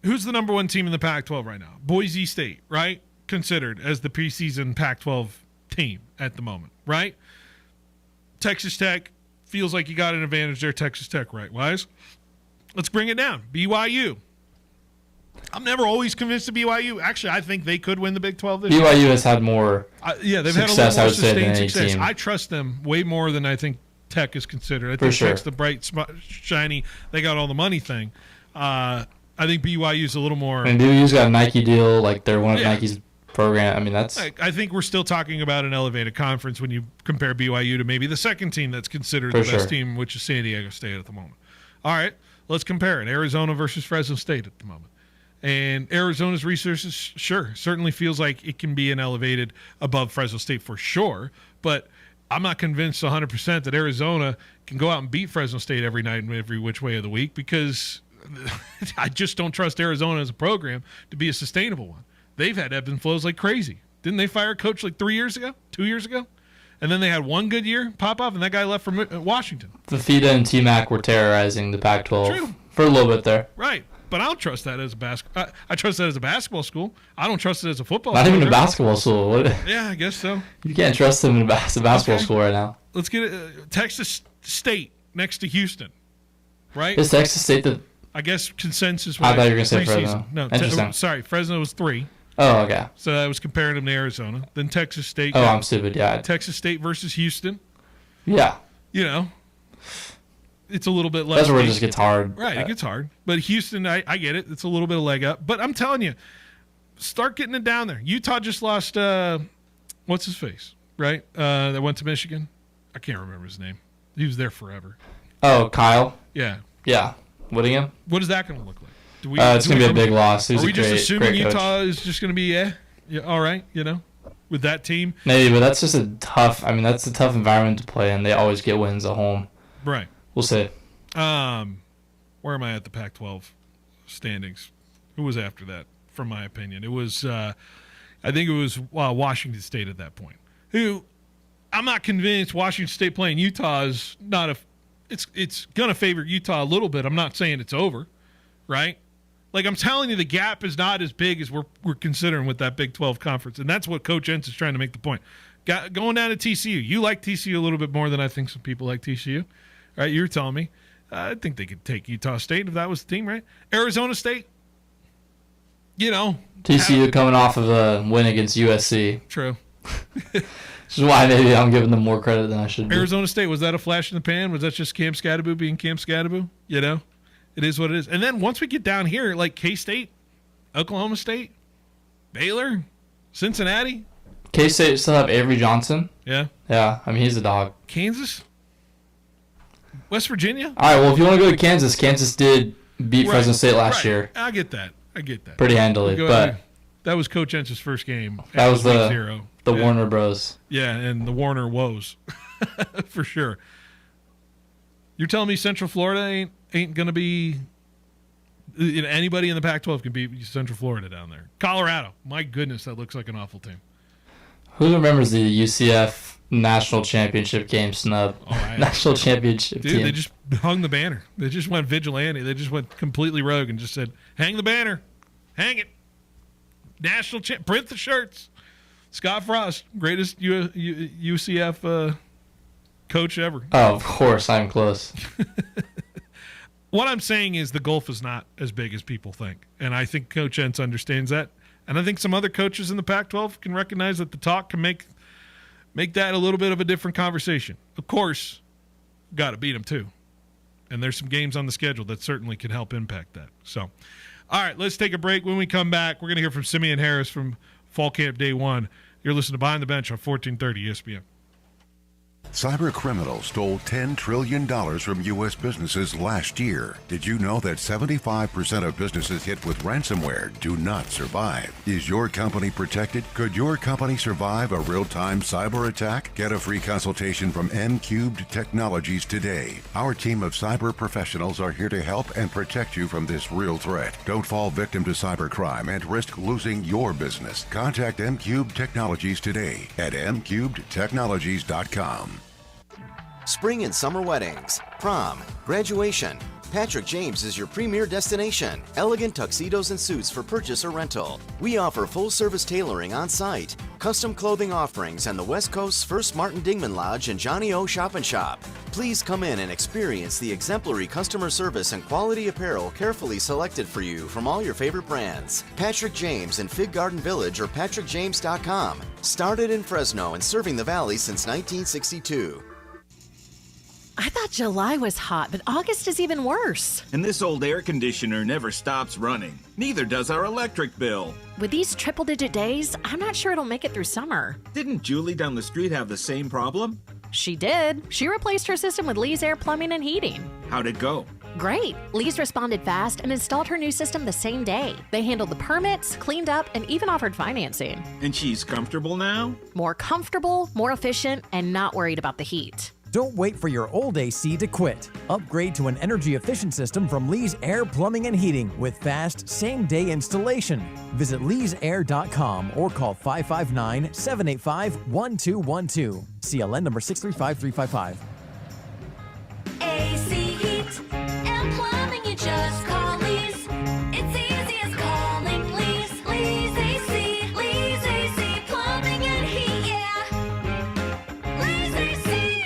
who's the number one team in the Pac-12 right now? Boise State, right? Considered as the preseason Pac-12 team at the moment, right? Texas Tech feels like you got an advantage there. Texas Tech, right? Wise. Let's bring it down. BYU. I'm never always convinced of BYU. Actually, I think they could win the Big 12 this year. BYU has had more they've success, had a little I more would say, than sustained any success. team. I trust them way more than I think Tech is considered. I For think sure. Tech's the bright, shiny, they got all the money thing. I think BYU's a little more. I mean, BYU's got a Nike deal. Like, they're one of Nike's program. I mean, that's. I think we're still talking about an elevated conference when you compare BYU to maybe the second team that's considered For the best sure. team, which is San Diego State at the moment. All right, let's compare it. Arizona versus Fresno State at the moment. And Arizona's resources, sure, certainly feels like it can be an elevated above Fresno State for sure. But I'm not convinced 100% that Arizona can go out and beat Fresno State every night and every which way of the week, because I just don't trust Arizona as a program to be a sustainable one. They've had ebbs and flows like crazy. Didn't they fire a coach like 2 years ago? And then they had one good year pop off, and that guy left for Washington. Fafita and T-Mac were terrorizing the Pac-12 True. for a little bit there. Right. But I don't trust that as a I trust that as a basketball school. I don't trust it as a football Not school. even a basketball school. What? Yeah, I guess so. You can't trust them in a basketball school right now. Let's get it. Texas State next to Houston, right? Is Texas State the? I guess consensus. I thought you were gonna say preseason. Fresno. No, Interesting. sorry, Fresno was 3. Oh, okay. So I was comparing them to Arizona. Then Texas State. Oh, I'm stupid. Yeah. Texas State versus Houston. Yeah. You know, it's a little bit less. That's where it just gets hard. Right, it gets hard. But Houston, I get it. It's a little bit of leg up. But I'm telling you, start getting it down there. Utah just lost, what's his face, right? That went to Michigan. I can't remember his name. He was there forever. Oh, Kyle. Yeah. Yeah. Whittingham. What is that going to look like? It's going to be a big loss. He was Are we a great, just assuming great coach. Utah is just going to be, yeah, all right, with that team? Maybe, but that's just that's a tough environment to play in. They always get wins at home. Right. We'll see. Where am I at the Pac-12 standings? Who was after that, from my opinion? It was, I think it was Washington State at that point. Who, I'm not convinced Washington State playing Utah is not it's going to favor Utah a little bit. I'm not saying it's over, right? Like, I'm telling you, the gap is not as big as we're considering with that Big 12 conference. And that's what Coach Entz is trying to make the point. Going down to TCU. You like TCU a little bit more than I think some people like TCU. Right? You were telling me. I think they could take Utah State if that was the team, right? Arizona State. TCU coming off of a win against USC. True. Which is why maybe I'm giving them more credit than I should be. Arizona State, was that a flash in the pan? Was that just Cam Scadaboo being Cam Scadaboo? It is what it is. And then once we get down here, like K-State, Oklahoma State, Baylor, Cincinnati. K-State still have Avery Johnson. Yeah. Yeah, I mean, he's a dog. Kansas? West Virginia? All right, well, if you want to go to Kansas, Kansas did beat Fresno State last year. I get that. Pretty handily, but that was Coach Entz's first game. That was the zero. Warner Bros. Yeah, and the Warner woes. For sure. You're telling me Central Florida ain't going to be anybody in the Pac-12 can beat Central Florida down there. Colorado. My goodness, that looks like an awful team. Who remembers the UCF National Championship game snub? National Championship Dude, team. they just hung the banner. They just went vigilante. They just went completely rogue and just said, hang the banner. Hang it. National champ. Print the shirts. Scott Frost, greatest UCF coach ever. Oh, of course. I'm close. What I'm saying is the gulf is not as big as people think. And I think Coach Entz understands that. And I think some other coaches in the Pac-12 can recognize that the talk can make that a little bit of a different conversation. Of course, got to beat them too. And there's some games on the schedule that certainly can help impact that. So, all right, let's take a break. When we come back, we're going to hear from Simeon Harris from Fall Camp Day 1. You're listening to Behind the Bench on 1430 ESPN. Cyber criminals stole $10 trillion from U.S. businesses last year. Did you know that 75% of businesses hit with ransomware do not survive? Is your company protected? Could your company survive a real-time cyber attack? Get a free consultation from M-Cubed Technologies today. Our team of cyber professionals are here to help and protect you from this real threat. Don't fall victim to cybercrime and risk losing your business. Contact M-Cubed Technologies today at mcubedtechnologies.com. Spring and summer weddings, prom, graduation. Patrick James is your premier destination. Elegant tuxedos and suits for purchase or rental. We offer full-service tailoring on site, custom clothing offerings, and the West Coast's first Martin Dingman Lodge and Johnny O Shop and Shop. Please come in and experience the exemplary customer service and quality apparel carefully selected for you from all your favorite brands. Patrick James in Fig Garden Village or patrickjames.com. Started in Fresno and serving the Valley since 1962. I thought July was hot, but August is even worse. And this old air conditioner never stops running. Neither does our electric bill. With these triple-digit days, I'm not sure it'll make it through summer. Didn't Julie down the street have the same problem? She did. She replaced her system with Lee's Air Plumbing and Heating. How'd it go? Great. Lee's responded fast and installed her new system the same day. They handled the permits, cleaned up, and even offered financing. And she's comfortable now? More comfortable, more efficient, and not worried about the heat. Don't wait for your old AC to quit. Upgrade to an energy-efficient system from Lee's Air Plumbing and Heating with fast, same-day installation. Visit leesair.com or call 559-785-1212. CLN number 635355. AC Heat and Plumbing, you just call Lee's. It's easy as calling Lee's. Lee's AC, Lee's AC, Plumbing and Heat, yeah. Lee's AC.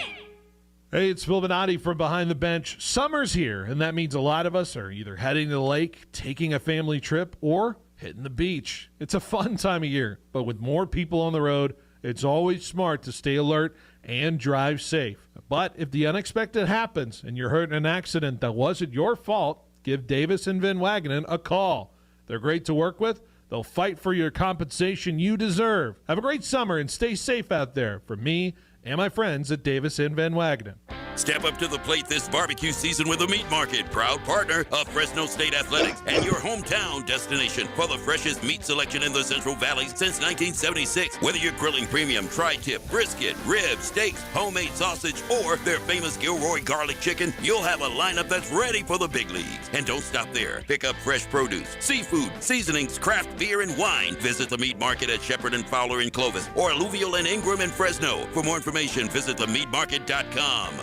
Hey, it's Phil Bonatti from Behind the Bench. Summer's here, and that means a lot of us are either heading to the lake, taking a family trip, or hitting the beach. It's a fun time of year, but with more people on the road, it's always smart to stay alert and drive safe. But if the unexpected happens and you're hurt in an accident that wasn't your fault, give Davis and Van Wagenen a call. They're great to work with. They'll fight for your compensation you deserve. Have a great summer and stay safe out there. From me and my friends at Davis and Van Wagenen. Step up to the plate this barbecue season with the Meat Market, proud partner of Fresno State Athletics and your hometown destination for the freshest meat selection in the Central Valley since 1976. Whether you're grilling premium tri-tip, brisket, ribs, steaks, homemade sausage, or their famous Gilroy garlic chicken, you'll have a lineup that's ready for the big leagues. And don't stop there. Pick up fresh produce, seafood, seasonings, craft beer, and wine. Visit the Meat Market at Shepherd and Fowler in Clovis or Alluvial and Ingram in Fresno. For more information, visit themeatmarket.com.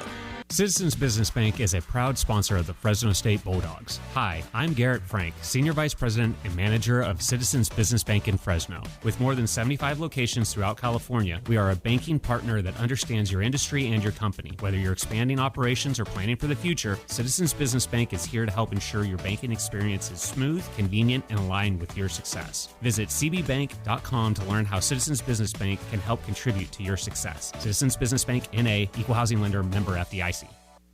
Citizens Business Bank is a proud sponsor of the Fresno State Bulldogs. Hi, I'm Garrett Frank, Senior Vice President and Manager of Citizens Business Bank in Fresno. With more than 75 locations throughout California, we are a banking partner that understands your industry and your company. Whether you're expanding operations or planning for the future, Citizens Business Bank is here to help ensure your banking experience is smooth, convenient, and aligned with your success. Visit cbbank.com to learn how Citizens Business Bank can help contribute to your success. Citizens Business Bank, N.A., Equal Housing Lender, member FDIC.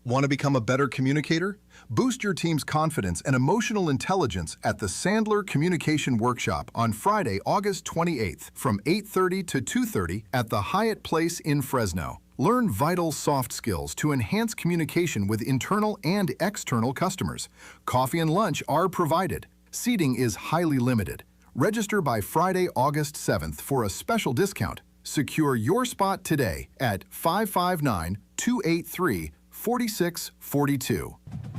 Want to become a better communicator? Boost your team's confidence and emotional intelligence at the Sandler Communication Workshop on Friday, August 28th from 8:30 to 2:30 at the Hyatt Place in Fresno. Learn vital soft skills to enhance communication with internal and external customers. Coffee and lunch are provided. Seating is highly limited. Register by Friday, August 7th for a special discount. Secure your spot today at 559-283-4642.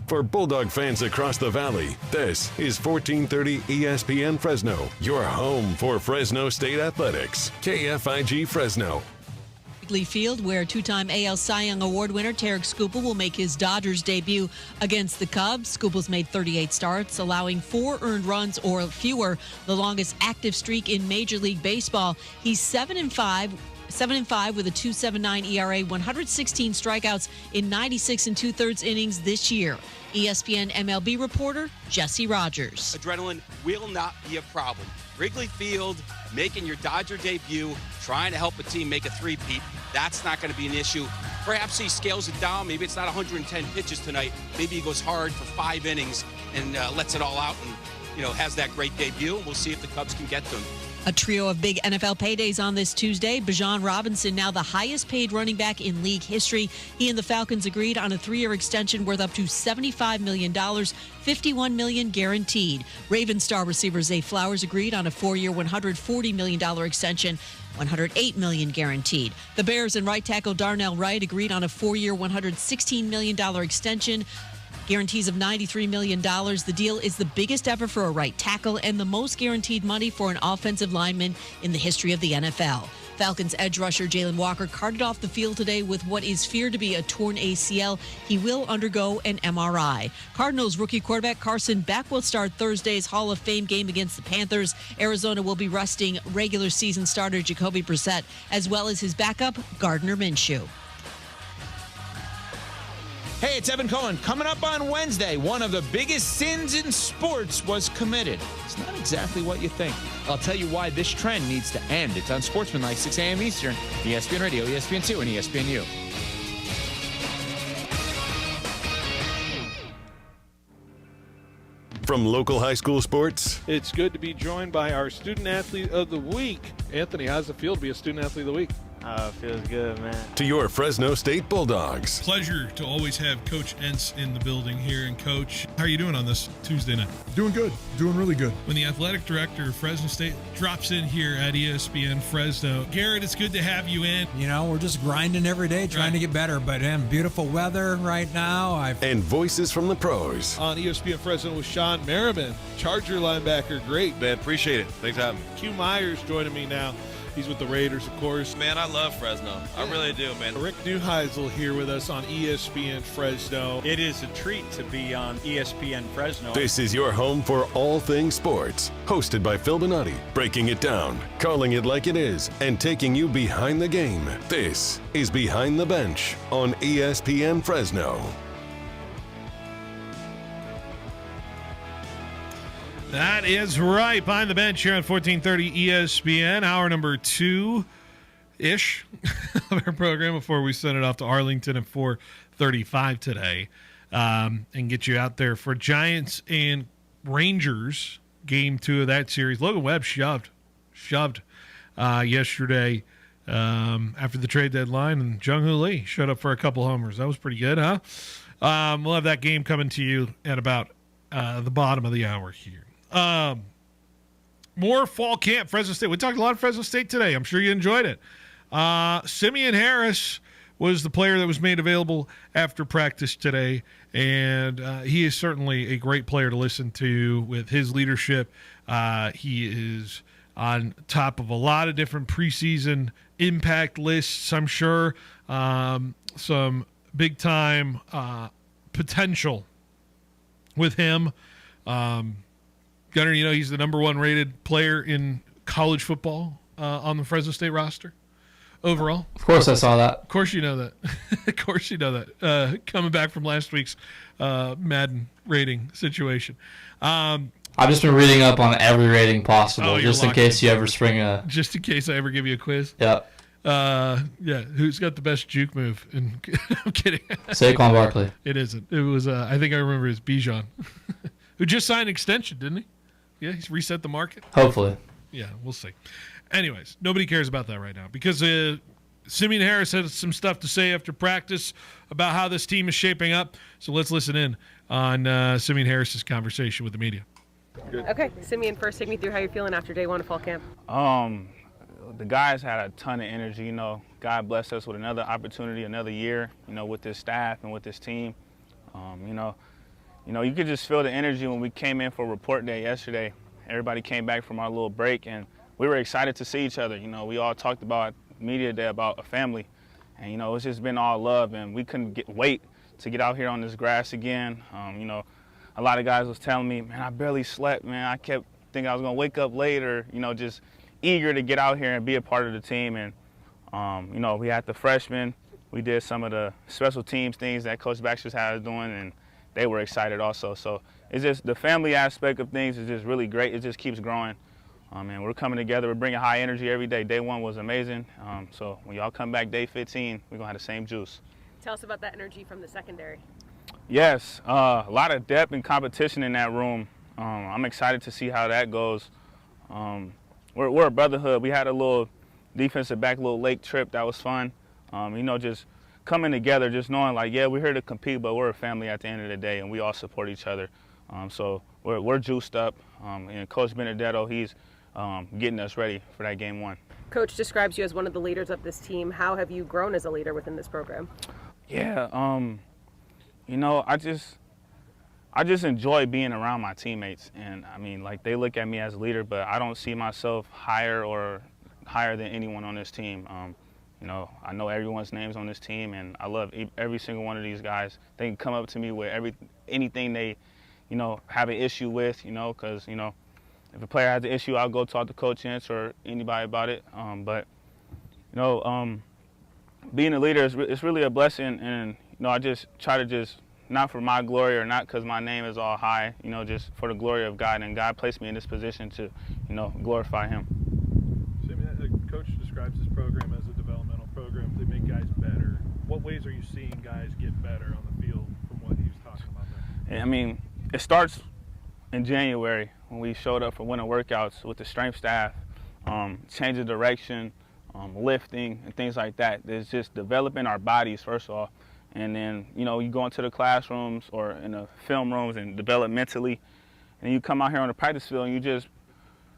For Bulldog fans across the valley, this is 1430 ESPN Fresno, your home for Fresno State Athletics. KFIG Fresno. Wrigley Field, where two-time AL Cy Young Award winner Tarek Skubal will make his Dodgers debut against the Cubs. Skubal's made 38 starts, allowing 4 earned runs or fewer, the longest active streak in Major League Baseball. He's 7-5 with a 2.79 ERA, 116 strikeouts in 96 2/3 innings this year. ESPN MLB reporter Jesse Rogers. Adrenaline will not be a problem. Wrigley Field, making your Dodger debut, trying to help a team make a three-peat, that's not going to be an issue. Perhaps he scales it down. Maybe it's not 110 pitches tonight. Maybe he goes hard for 5 innings and lets it all out and, has that great debut. We'll see if the Cubs can get to him. A trio of big NFL paydays on this Tuesday. Bijan Robinson, now the highest paid running back in league history. He and the Falcons agreed on a 3-year extension worth up to $75 million, $51 million guaranteed. Ravens star receiver Zay Flowers agreed on a 4-year, $140 million extension, $108 million guaranteed. The Bears and right tackle Darnell Wright agreed on a 4-year, $116 million extension, guarantees of $93 million. The deal is the biggest ever for a right tackle and the most guaranteed money for an offensive lineman in the history of the NFL. Falcons edge rusher Jalen Walker carted off the field today with what is feared to be a torn ACL. He will undergo an MRI. Cardinals rookie quarterback Carson Beck will start Thursday's Hall of Fame game against the Panthers. Arizona will be resting regular season starter Jacoby Brissett, as well as his backup Gardner Minshew. Hey, it's Evan Cohen. Coming up on Wednesday, one of the biggest sins in sports was committed. It's not exactly what you think. I'll tell you why this trend needs to end. It's on Sportsmanlike, 6 a.m. Eastern, ESPN Radio, ESPN2, and ESPNU. From local high school sports It's good to be joined by our Student Athlete of the Week. Anthony, how's it feel to be a Student Athlete of the Week? Feels good, man. to your Fresno State Bulldogs. Pleasure to always have Coach Entz in the building here. And Coach, how are you doing on this Tuesday night? Doing good. Doing really good. When the athletic director of Fresno State drops in here at ESPN Fresno, Garrett, it's good to have you in. You know, we're just grinding every day, trying to get better. But beautiful weather right now. And voices from the pros. On ESPN Fresno with Sean Merriman, Charger linebacker. Great, man. Appreciate it. Thanks for having me. Q Myers joining me now. He's with the Raiders, of course. Man, I love Fresno. I really do, man. Rick Neuheisel here with us on ESPN Fresno. It is a treat to be on ESPN Fresno. This is your home for all things sports. Hosted by Phil Bonatti, breaking it down, calling it like it is, and taking you behind the game. This is Behind the Bench on ESPN Fresno. That is right. Behind the Bench here on 1430 ESPN, hour number 2-ish of our program before we send it off to Arlington at 4:35 today, and get you out there for Giants and Rangers, game 2 of that series. Logan Webb shoved yesterday after the trade deadline, and Jung-Hoo Lee showed up for a couple homers. That was pretty good, huh? We'll have that game coming to you at about the bottom of the hour here. More fall camp, Fresno State. We talked a lot of Fresno State today. I'm sure you enjoyed it. Simeon Harris was the player that was made available after practice today, and he is certainly a great player to listen to with his leadership. He is on top of a lot of different preseason impact lists, I'm sure. Some big-time potential with him. Gunner, you know he's the number 1 rated player in college football on the Fresno State roster overall. Of course I saw that. Of course you know that. Of course you know that. Coming back from last week's Madden rating situation. I've just been reading up on every rating possible, just in case you ever spring a... Just in case I ever give you a quiz? Yeah. Yeah, who's got the best juke move? And I'm kidding. Saquon Barkley. It isn't. It was, I think I remember it's Bijan, who just signed an extension, didn't he? Yeah, he's reset the market. Hopefully. Yeah, we'll see. Anyways, nobody cares about that right now because Simeon Harris had some stuff to say after practice about how this team is shaping up. So let's listen in on Simeon Harris's conversation with the media. Okay, Simeon, first take me through how you're feeling after day 1 of fall camp. The guys had a ton of energy. You know, God blessed us with another opportunity, another year, you know, with this staff and with this team. You could just feel the energy when we came in for report day yesterday. Everybody came back from our little break, and we were excited to see each other. You know, we all talked about media day about a family, and, you know, it's just been all love, and we couldn't wait to get out here on this grass again. A lot of guys was telling me, man, I barely slept, man. I kept thinking I was going to wake up later, you know, just eager to get out here and be a part of the team. And, we had the freshmen. We did some of the special teams things that Coach Baxter had us doing, and they were excited also. So it's just the family aspect of things is just really great. It just keeps growing. And we're coming together. We're bringing high energy every day. Day 1 was amazing. So when y'all come back day 15, we're going to have the same juice. Tell us about that energy from the secondary. Yes, a lot of depth and competition in that room. I'm excited to see how that goes. We're we're a brotherhood. We had a little defensive back, little lake trip that was fun. Just coming together, just knowing like, yeah, we're here to compete, but we're a family at the end of the day, and we all support each other. So we're juiced up, and Coach Benedetto, he's getting us ready for that game one. Coach describes you as one of the leaders of this team. How have you grown as a leader within this program? Yeah, I just enjoy being around my teammates, and I mean, like, they look at me as a leader, but I don't see myself higher than anyone on this team. I know everyone's names on this team, and I love every single one of these guys. They can come up to me with anything they, have an issue with, because, if a player has an issue, I'll go talk to Coach Ince or anybody about it. Being a leader is really a blessing, and, I just try to not for my glory or not because my name is all high, just for the glory of God, and God placed me in this position to, glorify Him. Coach describes this program as a developmental program to make guys better. What ways are you seeing guys get better on the field from what he was talking about there? I mean, it starts in January when we showed up for winter workouts with the strength staff, change of direction, lifting, and things like that. It's just developing our bodies, first of all. And then, you go into the classrooms or in the film rooms and develop mentally. And you come out here on the practice field and you just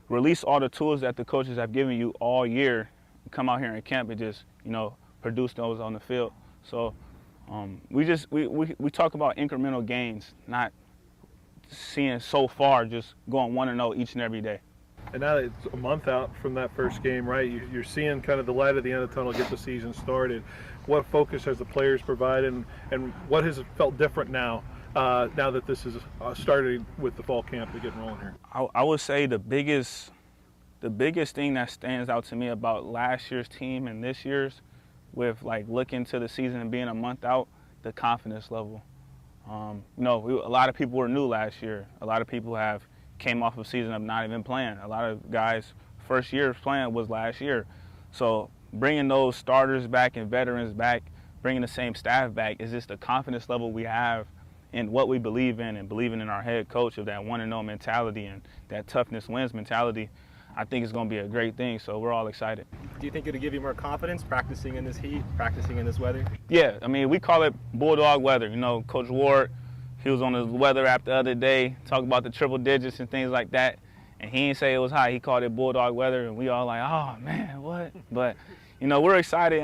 release all the tools that the coaches have given you all year. Come out here in camp and just, produce those on the field. So we talk about incremental gains, not seeing so far, just going 1-0 each and every day. And now that it's a month out from that first game, right, you're seeing kind of the light at the end of the tunnel, get the season started. What focus has the players provided, and what has felt different now that this is started with the fall camp to get rolling here? I would say the biggest thing that stands out to me about last year's team and this year's, with like looking to the season and being a month out, the confidence level. A lot of people were new last year. A lot of people came off a season of not even playing. A lot of guys' first year playing was last year. So bringing those starters back and veterans back, bringing the same staff back, is just the confidence level we have in what we believe in and believing in our head coach of that 1-0 mentality and that toughness wins mentality. I think it's going to be a great thing, so we're all excited. Do you think it'll give you more confidence practicing in this heat, practicing in this weather? Yeah, I mean, we call it bulldog weather. Coach Ward, he was on the weather app the other day, talking about the triple digits and things like that, and he didn't say it was hot. He called it bulldog weather, and we all like, oh, man, what? But, we're excited.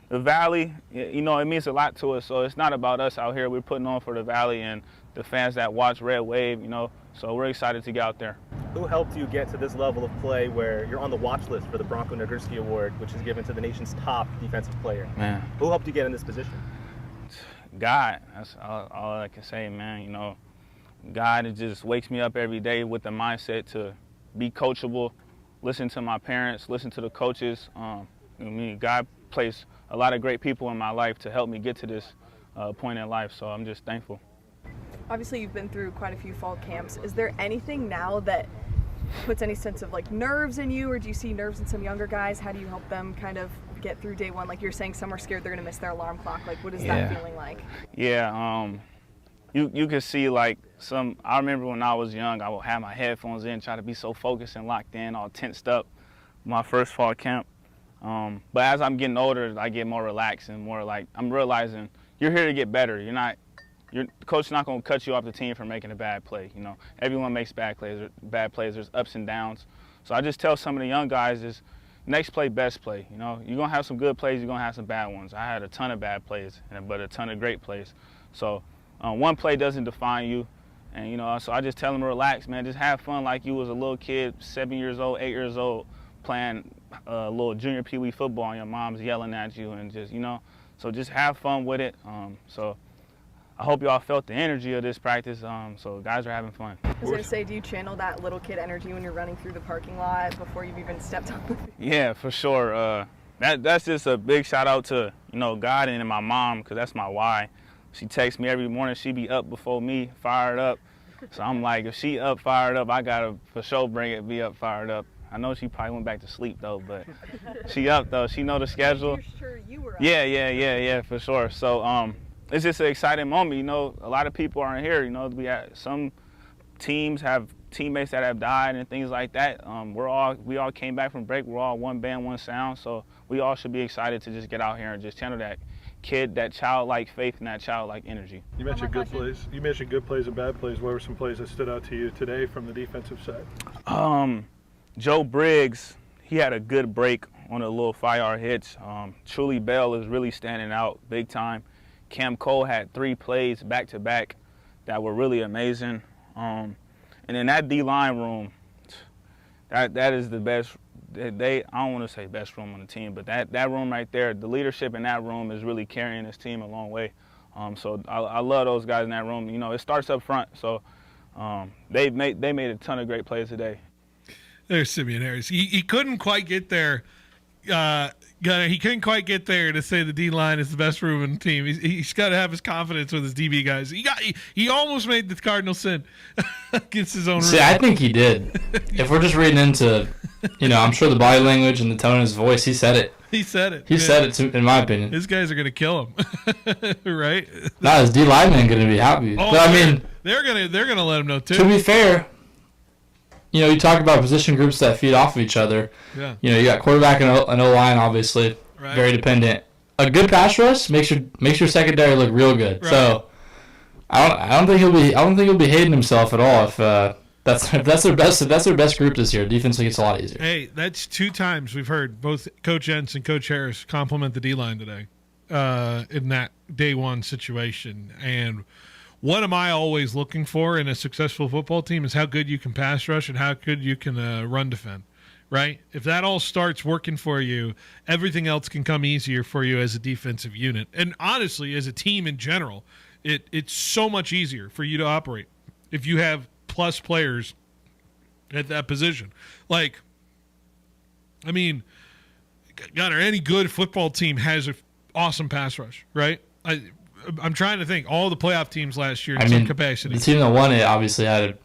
The Valley, it means a lot to us, so it's not about us out here. We're putting on for the Valley and the fans that watch Red Wave, so we're excited to get out there. Who helped you get to this level of play where you're on the watch list for the Bronco Nagurski Award, which is given to the nation's top defensive player? Man. Who helped you get in this position? God. That's all I can say, man. God just wakes me up every day with the mindset to be coachable, listen to my parents, listen to the coaches. God placed a lot of great people in my life to help me get to this point in life, so I'm just thankful. Obviously, you've been through quite a few fall camps. Is there anything now that puts any sense of nerves in you, or do you see nerves in some younger guys? How do you help them kind of get through day one? Like you're saying, some are scared they're going to miss their alarm clock. What is that feeling like? Yeah, you can see I remember when I was young, I would have my headphones in, try to be so focused and locked in, all tensed up. My first fall camp. But as I'm getting older, I get more relaxed and more I'm realizing you're here to get better. The coach's not going to cut you off the team for making a bad play. Everyone makes bad plays. There's ups and downs. So I just tell some of the young guys is next play, best play. You're going to have some good plays. You're going to have some bad ones. I had a ton of bad plays, but a ton of great plays. So one play doesn't define you. And, so I just tell them to relax, man. Just have fun like you was a little kid, 7 years old, 8 years old, playing a little junior Pee Wee football and your mom's yelling at you and just, so just have fun with it. So I hope y'all felt the energy of this practice, so guys are having fun. I was going to say, do you channel that little kid energy when you're running through the parking lot before you've even stepped on the field? Yeah, for sure. That's just a big shout out to, God and my mom, because that's my why. She texts me every morning. She be up before me, fired up. So I'm like, if she up, fired up, I got to for sure be up, fired up. I know she probably went back to sleep, though, but she up, though. She know the schedule. You're sure you were up. Yeah, for sure. So, it's just an exciting moment. A lot of people aren't here. We have some teams have teammates that have died and things like that. We all came back from break. We're all one band, one sound. So we all should be excited to just get out here and just channel that that childlike faith and that childlike energy. You mentioned good plays. You mentioned good plays and bad plays. What were some plays that stood out to you today from the defensive side? Joe Briggs, he had a good break on a little 5-yard hitch. Truly Bell is really standing out big time. Cam Cole had 3 plays back-to-back that were really amazing. And in that D-line room, that is the best. I don't want to say best room on the team, but that room right there, the leadership in that room is really carrying this team a long way. So I love those guys in that room. You know, it starts up front. So they made a ton of great plays today. There's Simeon Harris. He couldn't quite get there. He couldn't quite get there to say the D-line is the best room in the team. He's got to have his confidence with his DB guys. He almost made the Cardinal sin against his own. See, I think he did. If we're just reading into, I'm sure the body language and the tone of his voice, he said it. He said it. He said it, in my opinion. His guys are going to kill him, right? Not his D-lineman going to be happy. Oh, but I mean, they're gonna let him know too. To be fair, you talk about position groups that feed off of each other. Yeah. You got quarterback and O-line, obviously, right. Very dependent. A good pass rush makes your secondary look real good. Right. So I don't think he'll be hating himself at all if that's their best group this year. Defense gets a lot easier. Hey, that's 2 times we've heard both Coach Entz and Coach Harris compliment the D-line today in that day one situation. And what am I always looking for in a successful football team is how good you can pass rush and how good you can run defend, right? If that all starts working for you, everything else can come easier for you as a defensive unit. And honestly, as a team in general, it's so much easier for you to operate if you have plus players at that position. Like, I mean, Gunnar, any good football team has an awesome pass rush, right? I'm trying to think. All the playoff teams last year in some capacity. The team that won it obviously had a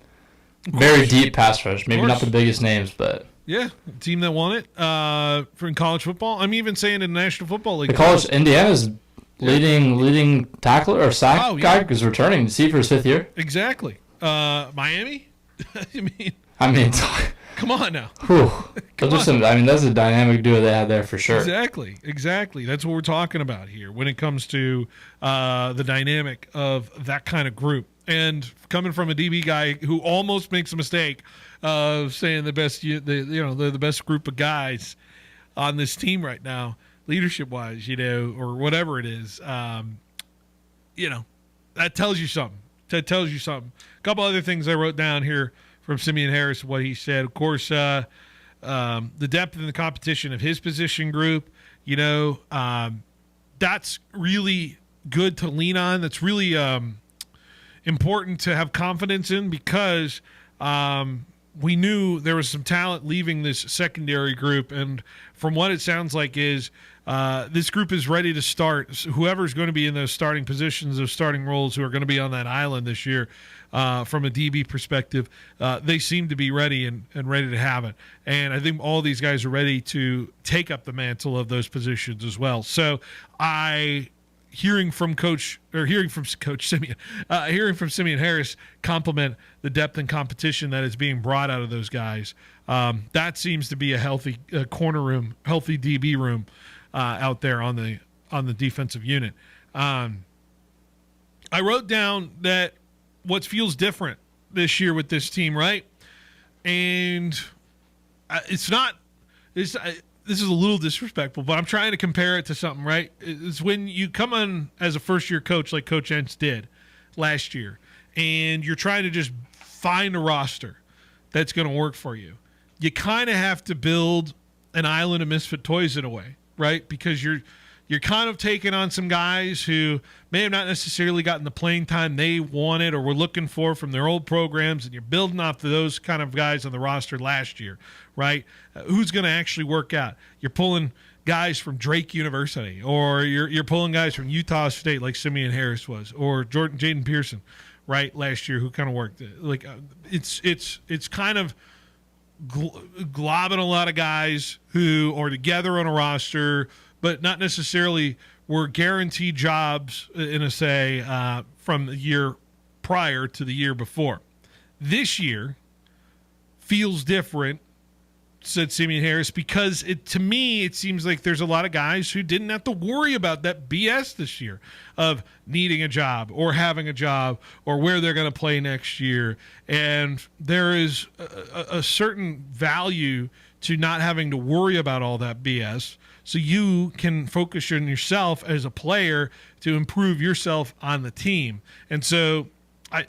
very deep pass rush. Maybe not the biggest names, but yeah, the team that won it for in college football. I'm even saying in the National Football League. Indiana's leading tackler or sack guy is returning to see for his 5th year. Exactly. Miami. I mean, come on now. That's a dynamic duo they had there for sure. Exactly. That's what we're talking about here when it comes to the dynamic of that kind of group. And coming from a DB guy who almost makes a mistake of saying they're the best group of guys on this team right now, leadership-wise, or whatever it is, that tells you something. A couple other things I wrote down here from Simeon Harris, what he said. Of course, the depth and the competition of his position group, that's really good to lean on. That's really important to have confidence in because we knew there was some talent leaving this secondary group. And from what it sounds like is this group is ready to start. Whoever's going to be in those starting positions, those starting roles who are going to be on that island this year, from a DB perspective, they seem to be ready and ready to have it. And I think all these guys are ready to take up the mantle of those positions as well. So hearing from Simeon Harris compliment the depth and competition that is being brought out of those guys. That seems to be a healthy corner room, healthy DB room out there on the defensive unit. I wrote down that what feels different this year with this team, right? And this is a little disrespectful, but I'm trying to compare it to something, right? It's when you come on as a first-year coach like Coach Entz did last year, and you're trying to just find a roster that's going to work for you. You kind of have to build an island of misfit toys in a way, right? Because you're kind of taking on some guys who may have not necessarily gotten the playing time they wanted or were looking for from their old programs, and you're building off of those kind of guys on the roster last year, right? Who's going to actually work out? You're pulling guys from Drake University, or you're pulling guys from Utah State like Simeon Harris was, or Jaden Pearson, right, last year, who kind of worked. Like it's kind of globbing a lot of guys who are together on a roster, but not necessarily were guaranteed jobs from the year prior to the year before. This year, feels different, said Simeon Harris, because to me, it seems like there's a lot of guys who didn't have to worry about that BS this year of needing a job or having a job or where they're going to play next year. And there is a certain value to not having to worry about all that BS, so you can focus on yourself as a player to improve yourself on the team. And so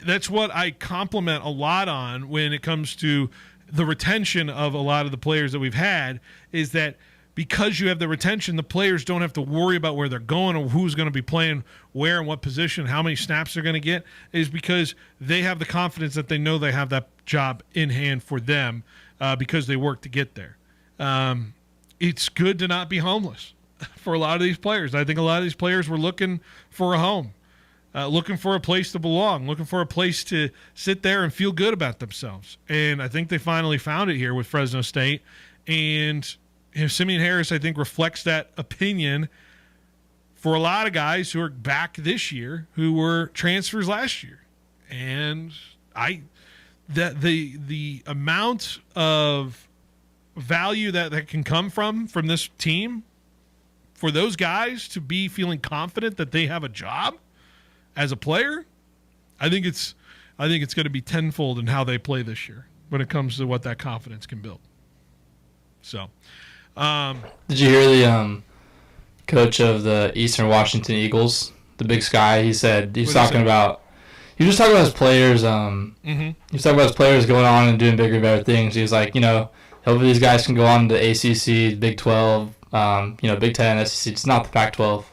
that's what I compliment a lot on when it comes to the retention of a lot of the players that we've had, is that because you have the retention, the players don't have to worry about where they're going or who's going to be playing where and what position, how many snaps they're going to get, is because they have the confidence that they know they have that job in hand for them because they work to get there. It's good to not be homeless for a lot of these players. I think a lot of these players were looking for a home. Looking for a place to belong, looking for a place to sit there and feel good about themselves. And I think they finally found it here with Fresno State. And Simeon Harris, I think, reflects that opinion for a lot of guys who are back this year who were transfers last year. And the amount of value that can come from this team, for those guys to be feeling confident that they have a job as a player, I think it's going to be tenfold in how they play this year when it comes to what that confidence can build. So, did you hear the coach of the Eastern Washington Eagles, the Big Sky? He said he was talking about his players. He was talking about his players going on and doing bigger and better things. He was like, hopefully these guys can go on to ACC, Big 12, Big 10, SEC. It's not the Pac-12.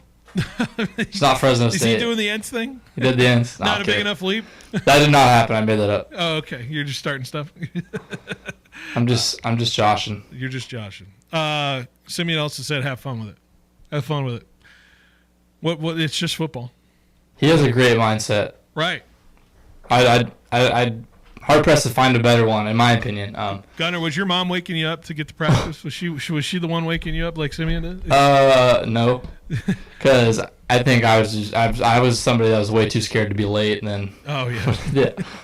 It's not Fresno State. Is he doing the Ents thing? He did the Ents. Not a big enough leap? That did not happen. I made that up. Oh, okay. You're just starting stuff. I'm just joshing. You're just joshing. Simeon also said, "Have fun with it. Have fun with it." What? It's just football. He has a great mindset. Right. I'd hard pressed to find a better one, in my opinion. Gunnar, was your mom waking you up to get to practice? Was she the one waking you up like Simeon did? No, because I think I was somebody that was way too scared to be late, and then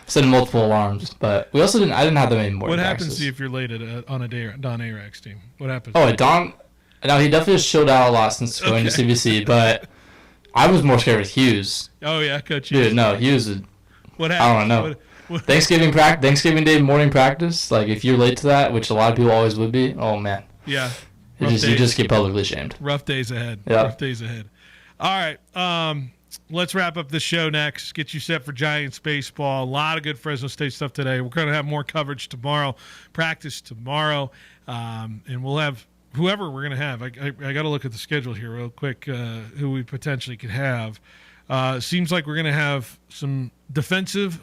set multiple alarms. But I didn't have that many more. What happens to you if you're late on a day Don Arak's team? What happens? Oh, Don. No, he definitely has chilled out a lot since going to CBC, but I was more scared with Hughes. Oh yeah, Coach Hughes. Dude, no, Hughes. What happened? I don't know. Thanksgiving Day morning practice, like if you're late to that, which a lot of people always would be, oh man. Yeah. You just get publicly shamed. Rough days ahead. Yeah. Rough days ahead. All right. Let's wrap up the show next. Get you set for Giants baseball. A lot of good Fresno State stuff today. We're going to have more coverage tomorrow, practice tomorrow, and we'll have whoever we're going to have. I got to look at the schedule here real quick, who we potentially could have. Seems like we're going to have some defensive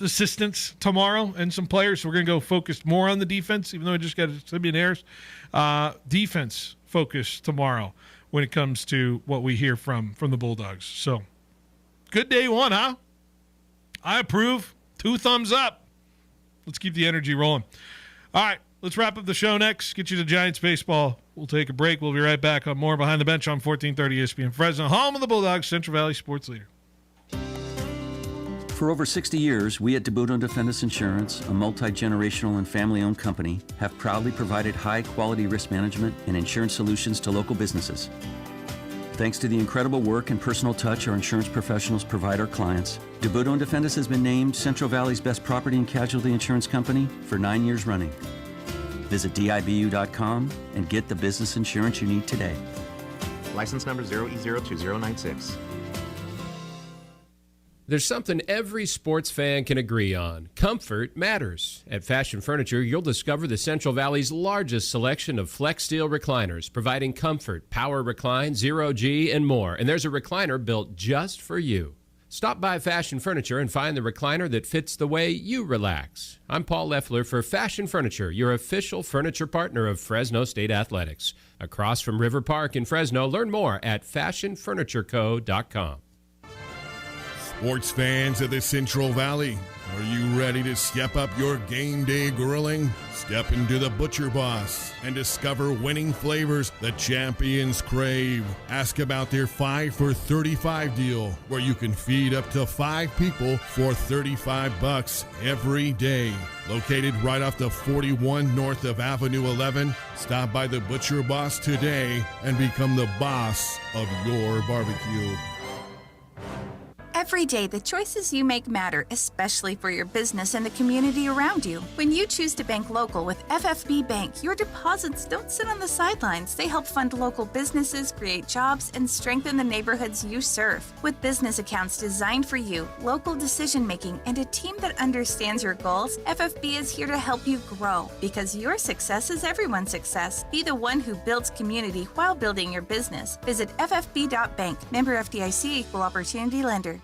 assistants tomorrow and some players. So we're going to go focused more on the defense, even though I just got Simeon Harris. Defense focus tomorrow when it comes to what we hear from the Bulldogs. So good day one, huh? I approve. 2 thumbs up. Let's keep the energy rolling. All right, let's wrap up the show next. Get you to Giants baseball. We'll take a break. We'll be right back on more Behind the Bench on 1430 ESPN Fresno, home of the Bulldogs, Central Valley sports leader. For over 60 years, we at DeBudo Defendus Insurance, a multi-generational and family-owned company, have proudly provided high-quality risk management and insurance solutions to local businesses. Thanks to the incredible work and personal touch our insurance professionals provide our clients, DeBudo Defendus has been named Central Valley's best property and casualty insurance company for 9 years running. Visit DIBU.com and get the business insurance you need today. License number 0E02096. There's something every sports fan can agree on. Comfort matters. At Fashion Furniture, you'll discover the Central Valley's largest selection of flex steel recliners, providing comfort, power recline, zero-G, and more. And there's a recliner built just for you. Stop by Fashion Furniture and find the recliner that fits the way you relax. I'm Paul Leffler for Fashion Furniture, your official furniture partner of Fresno State Athletics. Across from River Park in Fresno, learn more at fashionfurnitureco.com. Sports fans of the Central Valley, are you ready to step up your game day grilling? Step into the Butcher Boss and discover winning flavors the champions crave. Ask about their 5 for $35 deal, where you can feed up to 5 people for $35 every day. Located right off the 41 north of Avenue 11, stop by the Butcher Boss today and become the boss of your barbecue. Every day, the choices you make matter, especially for your business and the community around you. When you choose to bank local with FFB Bank, your deposits don't sit on the sidelines. They help fund local businesses, create jobs, and strengthen the neighborhoods you serve. With business accounts designed for you, local decision-making, and a team that understands your goals, FFB is here to help you grow. Because your success is everyone's success. Be the one who builds community while building your business. Visit ffb.bank. Member FDIC, Equal Opportunity Lender.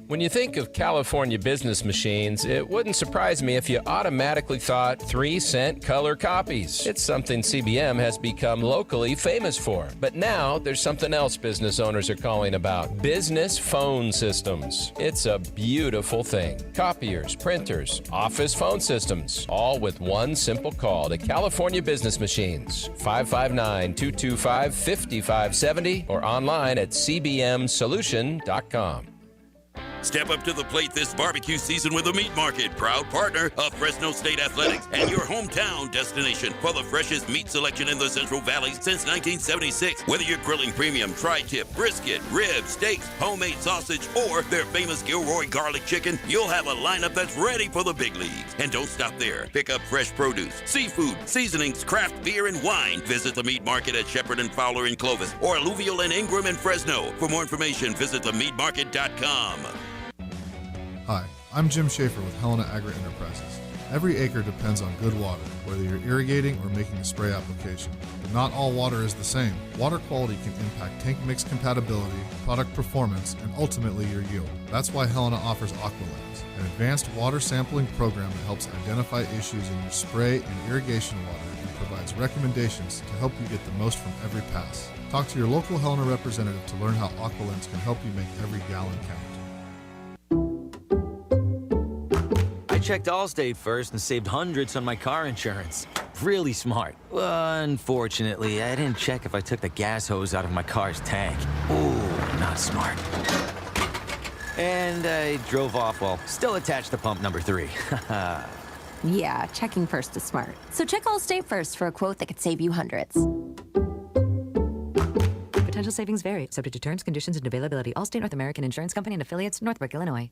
When you think of California business machines, it wouldn't surprise me if you automatically thought 3-cent color copies. It's something CBM has become locally famous for. But now there's something else business owners are calling about: business phone systems. It's a beautiful thing. Copiers, printers, office phone systems, all with one simple call to California Business Machines. 559-225-5570 or online at cbmsolution.com. Step up to the plate this barbecue season with the Meat Market, proud partner of Fresno State Athletics and your hometown destination for the freshest meat selection in the Central Valley since 1976. Whether you're grilling premium tri-tip, brisket, ribs, steaks, homemade sausage, or their famous Gilroy garlic chicken, you'll have a lineup that's ready for the big leagues. And don't stop there. Pick up fresh produce, seafood, seasonings, craft beer, and wine. Visit the Meat Market at Shepherd and Fowler in Clovis or Alluvial and Ingram in Fresno. For more information, visit themeatmarket.com. Hi, I'm Jim Schaefer with Helena Agri Enterprises. Every acre depends on good water, whether you're irrigating or making a spray application. But not all water is the same. Water quality can impact tank mix compatibility, product performance, and ultimately your yield. That's why Helena offers AquaLens, an advanced water sampling program that helps identify issues in your spray and irrigation water and provides recommendations to help you get the most from every pass. Talk to your local Helena representative to learn how AquaLens can help you make every gallon count. I checked Allstate first and saved hundreds on my car insurance. Really smart. Unfortunately, I didn't check if I took the gas hose out of my car's tank. Ooh, not smart. And I drove off while still attached to pump number 3. Yeah, checking first is smart. So check Allstate first for a quote that could save you hundreds. Potential savings vary, subject to terms, conditions, and availability. Allstate North American Insurance Company and affiliates, Northbrook, Illinois.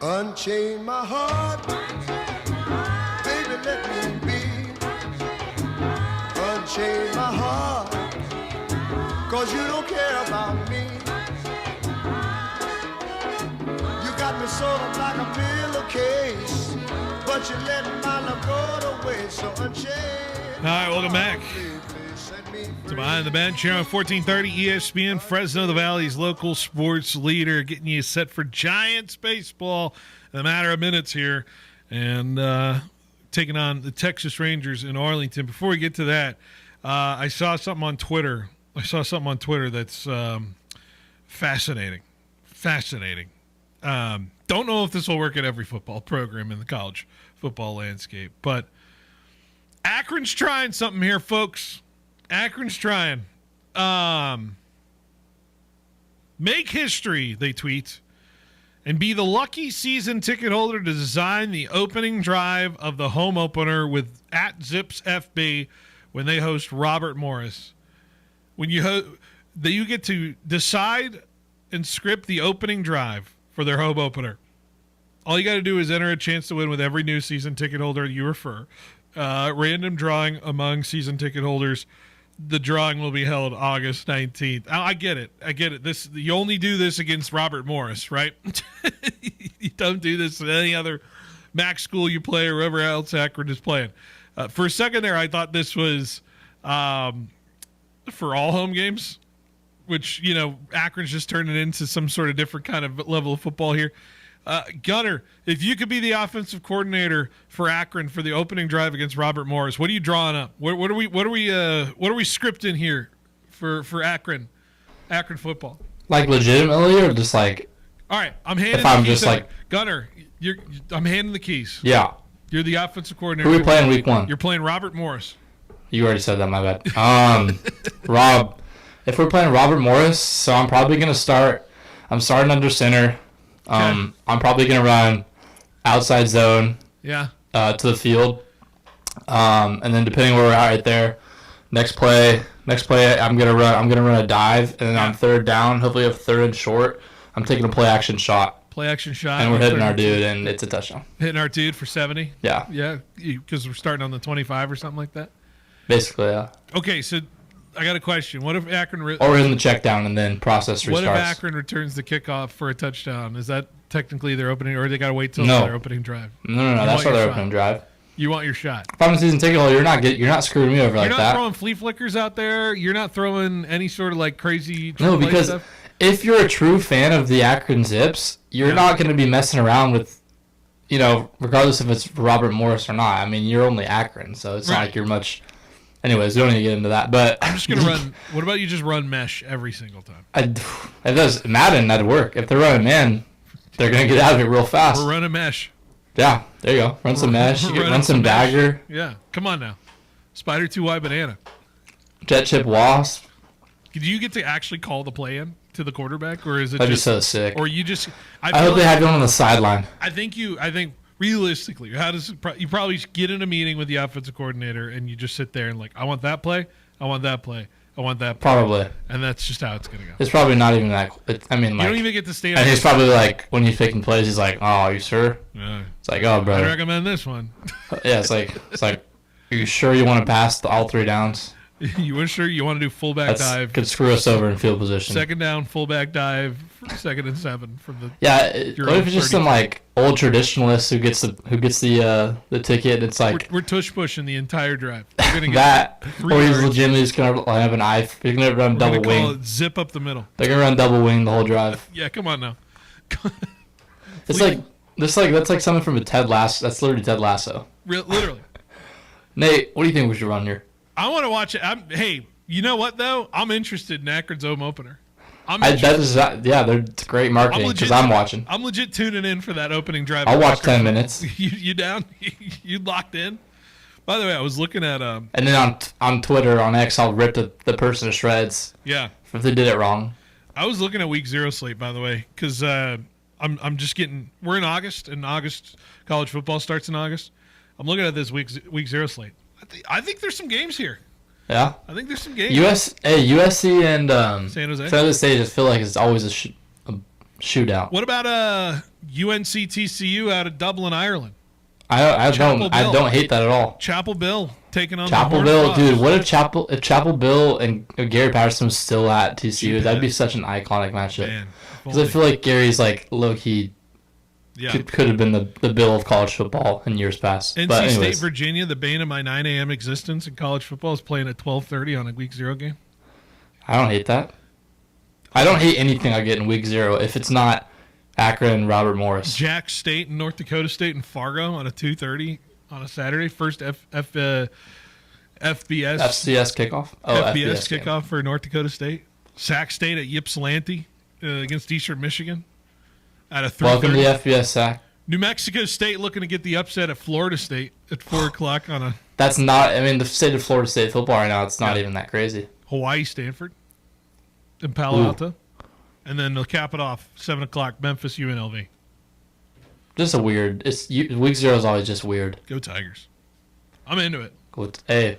Unchain my heart, baby, let me be. Unchain my heart, 'cause you don't care about me. You got me sort of like a pillowcase, but you let my love go to waste, so unchain. All right, welcome back to Behind the Bench here on 1430 ESPN, Fresno, the Valley's local sports leader, getting you set for Giants baseball in a matter of minutes here, and taking on the Texas Rangers in Arlington. Before we get to that, I saw something on Twitter. That's fascinating. Don't know if this will work at every football program in the college football landscape, but Akron's trying something here, folks. Akron's trying. Make history, they tweet, and be the lucky season ticket holder to design the opening drive of the home opener with @ZipsFB when they host Robert Morris. When you get to decide and script the opening drive for their home opener. All you got to do is enter a chance to win with every new season ticket holder you refer. Random drawing among season ticket holders. The drawing will be held August 19th. I get it. You only do this against Robert Morris, right? You don't do this at any other MAC school you play or wherever else Akron is playing. For a second there, I thought this was for all home games, which, Akron's just turned it into some sort of different kind of level of football here. Gunner, if you could be the offensive coordinator for Akron for the opening drive against Robert Morris, what are you drawing up? What are we scripting here for Akron football? Like legitimately, or just like? All right, I'm handing. If I'm the keys just like Gunner, I'm handing the keys. Yeah. You're the offensive coordinator. Who are we playing week 1? You're playing Robert Morris. You already said that, my bad. Rob, if we're playing Robert Morris, so I'm probably going to start. I'm starting under center. I'm probably going to run outside zone. Yeah. To the field. And then depending where we're at right there, next play, I'm going to run a dive, and then on third down, hopefully a third and short, I'm taking a play action shot. Play action shot. And we're hitting our dude, and it's a touchdown. Hitting our dude for 70? Yeah. Yeah, because we're starting on the 25 or something like that? Basically, yeah. Okay, so I got a question. What if Akron... Or in the check down and then process restarts. What if Akron returns the kickoff for a touchdown? Is that technically their opening, or they got to wait till their opening drive? No, that's not their opening drive. You want your shot. If I'm a season ticket holder, you're not screwing me over like that. You're not throwing flea flickers out there? You're not throwing any sort of like crazy... No, because... stuff? If you're a true fan of the Akron Zips, you're not going to be messing around with, regardless if it's Robert Morris or not. I mean, you're only Akron, so it's not like you're much. Anyways, we don't need to get into that. But I'm just going to run. What about you just run mesh every single time? If that's Madden, that'd work. If they're running man, they're going to get out of it real fast. We're running mesh. Yeah, there you go. Run some mesh. Run some dagger. Yeah, come on now. Spider 2Y banana. Jet chip wasp. Do you get to actually call the play in to the quarterback, or is it That'd just be so sick? Or you just? I hope they have you on the sideline. I think realistically, you probably get in a meeting with the offensive coordinator and you just sit there and like, I want that play, I want that play, I want that play. Probably. And that's just how it's gonna go. It's probably not even that. You don't even get to stand. And he's probably like, when he's picking plays, he's like, "Oh, are you sure?" Yeah. It's like, "Oh, bro." I recommend this one. Yeah, it's like, are you sure you want to pass all 3 downs? You were sure you want to do fullback dive? Could screw us over in field position. Second down, fullback dive, 2nd and 7 from the. Yeah, what if it's just some like old traditionalist who gets the ticket? It's like we're tush pushing the entire drive. We're gonna get that, 3 or he's yards. legitimately just gonna have an eye. He's gonna run double wing. Call it zip up the middle. They're gonna run double wing the whole drive. Yeah, come on now. It's like that's like something from a Ted Lasso. That's literally Ted Lasso. Literally. Nate, what do you think we should run here? I want to watch it. Hey, you know what though? I'm interested in Akron's home opener. They're great marketing because I'm watching. I'm legit tuning in for that opening drive. I'll watch 10 minutes. You down? You locked in? By the way, I was looking at And then on Twitter, on X, I'll rip the person to shreds. Yeah. If they did it wrong. I was looking at week 0 slate, by the way, because I'm just getting. We're in August, and college football starts in August. I'm looking at this week 0 slate. I think there's some games here. Yeah. I think there's some games. USC and San Jose. San Jose State just feel like it's always a shootout. What about UNC TCU out of Dublin, Ireland? I don't hate that at all. Chapel Bill taking on Chapel the Bill, dude. What if Chapel Bill and Gary Patterson was still at TCU? That'd be such an iconic matchup. Because I feel like Gary's like low key. Yeah. Could have been the Bill of college football in years past. NC State, Virginia, the bane of my 9 a.m. existence in college football, is playing at 12:30 on a week 0 game. I don't hate that. I don't hate anything I get in week 0 if it's not Akron and Robert Morris. Jack State and North Dakota State and Fargo on a 2:30 on a Saturday. First FBS FCS kickoff. FBS kickoff for North Dakota State. Sac State at Ypsilanti against Eastern Michigan. At a 3:30. Welcome to the FBS, Sac. New Mexico State looking to get the upset at Florida State at 4 o'clock on a. That's not. I mean, the state of Florida State football right now. It's not even that crazy. Hawaii, Stanford, and Palo Alto, and then they'll cap it off 7 o'clock. Memphis, UNLV. Just a weird. Week 0 is always just weird. Go Tigers! I'm into it. Hey,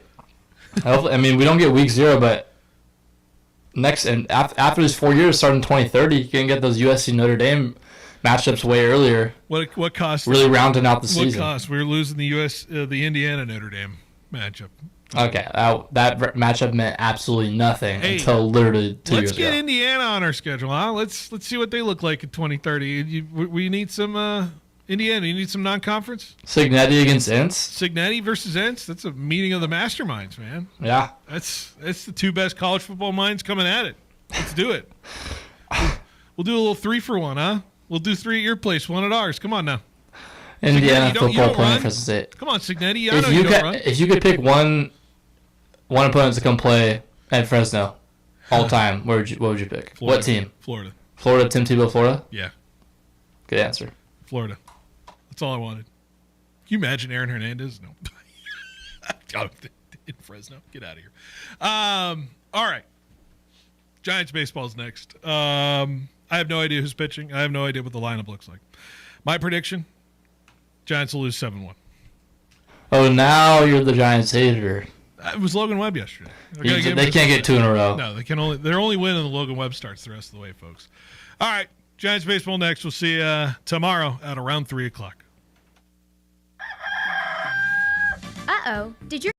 I mean, we don't get week 0, but after these 4 years, starting 2030, you can get those USC Notre Dame matchups way earlier. What cost? Really rounding out the season. What cost? We were losing the Indiana Notre Dame matchup. Okay, that matchup meant absolutely nothing until literally 2 years ago. Let's get Indiana on our schedule, huh? Let's see what they look like in 2030. We need some Indiana. You need some non-conference. Signetti against Ince. Signetti versus Ince. That's a meeting of the masterminds, man. Yeah, that's the 2 best college football minds coming at it. Let's do it. We'll do a little 3-for-1, huh? We'll do 3 at your place, 1 at ours. Come on now. Indiana football playing for State. Come on, Signetti. I know you don't run. If you could pick one opponent to come play at Fresno, All time. What would you pick? Florida. What team? Florida. Florida. Tim Tebow. Florida. Yeah. Good answer. Florida. That's all I wanted. Can you imagine Aaron Hernandez? No. In Fresno. Get out of here. All right. Giants baseball's next. I have no idea who's pitching. I have no idea what the lineup looks like. My prediction, Giants will lose 7-1. Oh, now you're the Giants hater. It was Logan Webb yesterday. They can't get 2 in a row. No, they're only winning the Logan Webb starts the rest of the way, folks. All right. Giants baseball next. We'll see you tomorrow at around 3 o'clock. Uh-oh. Did your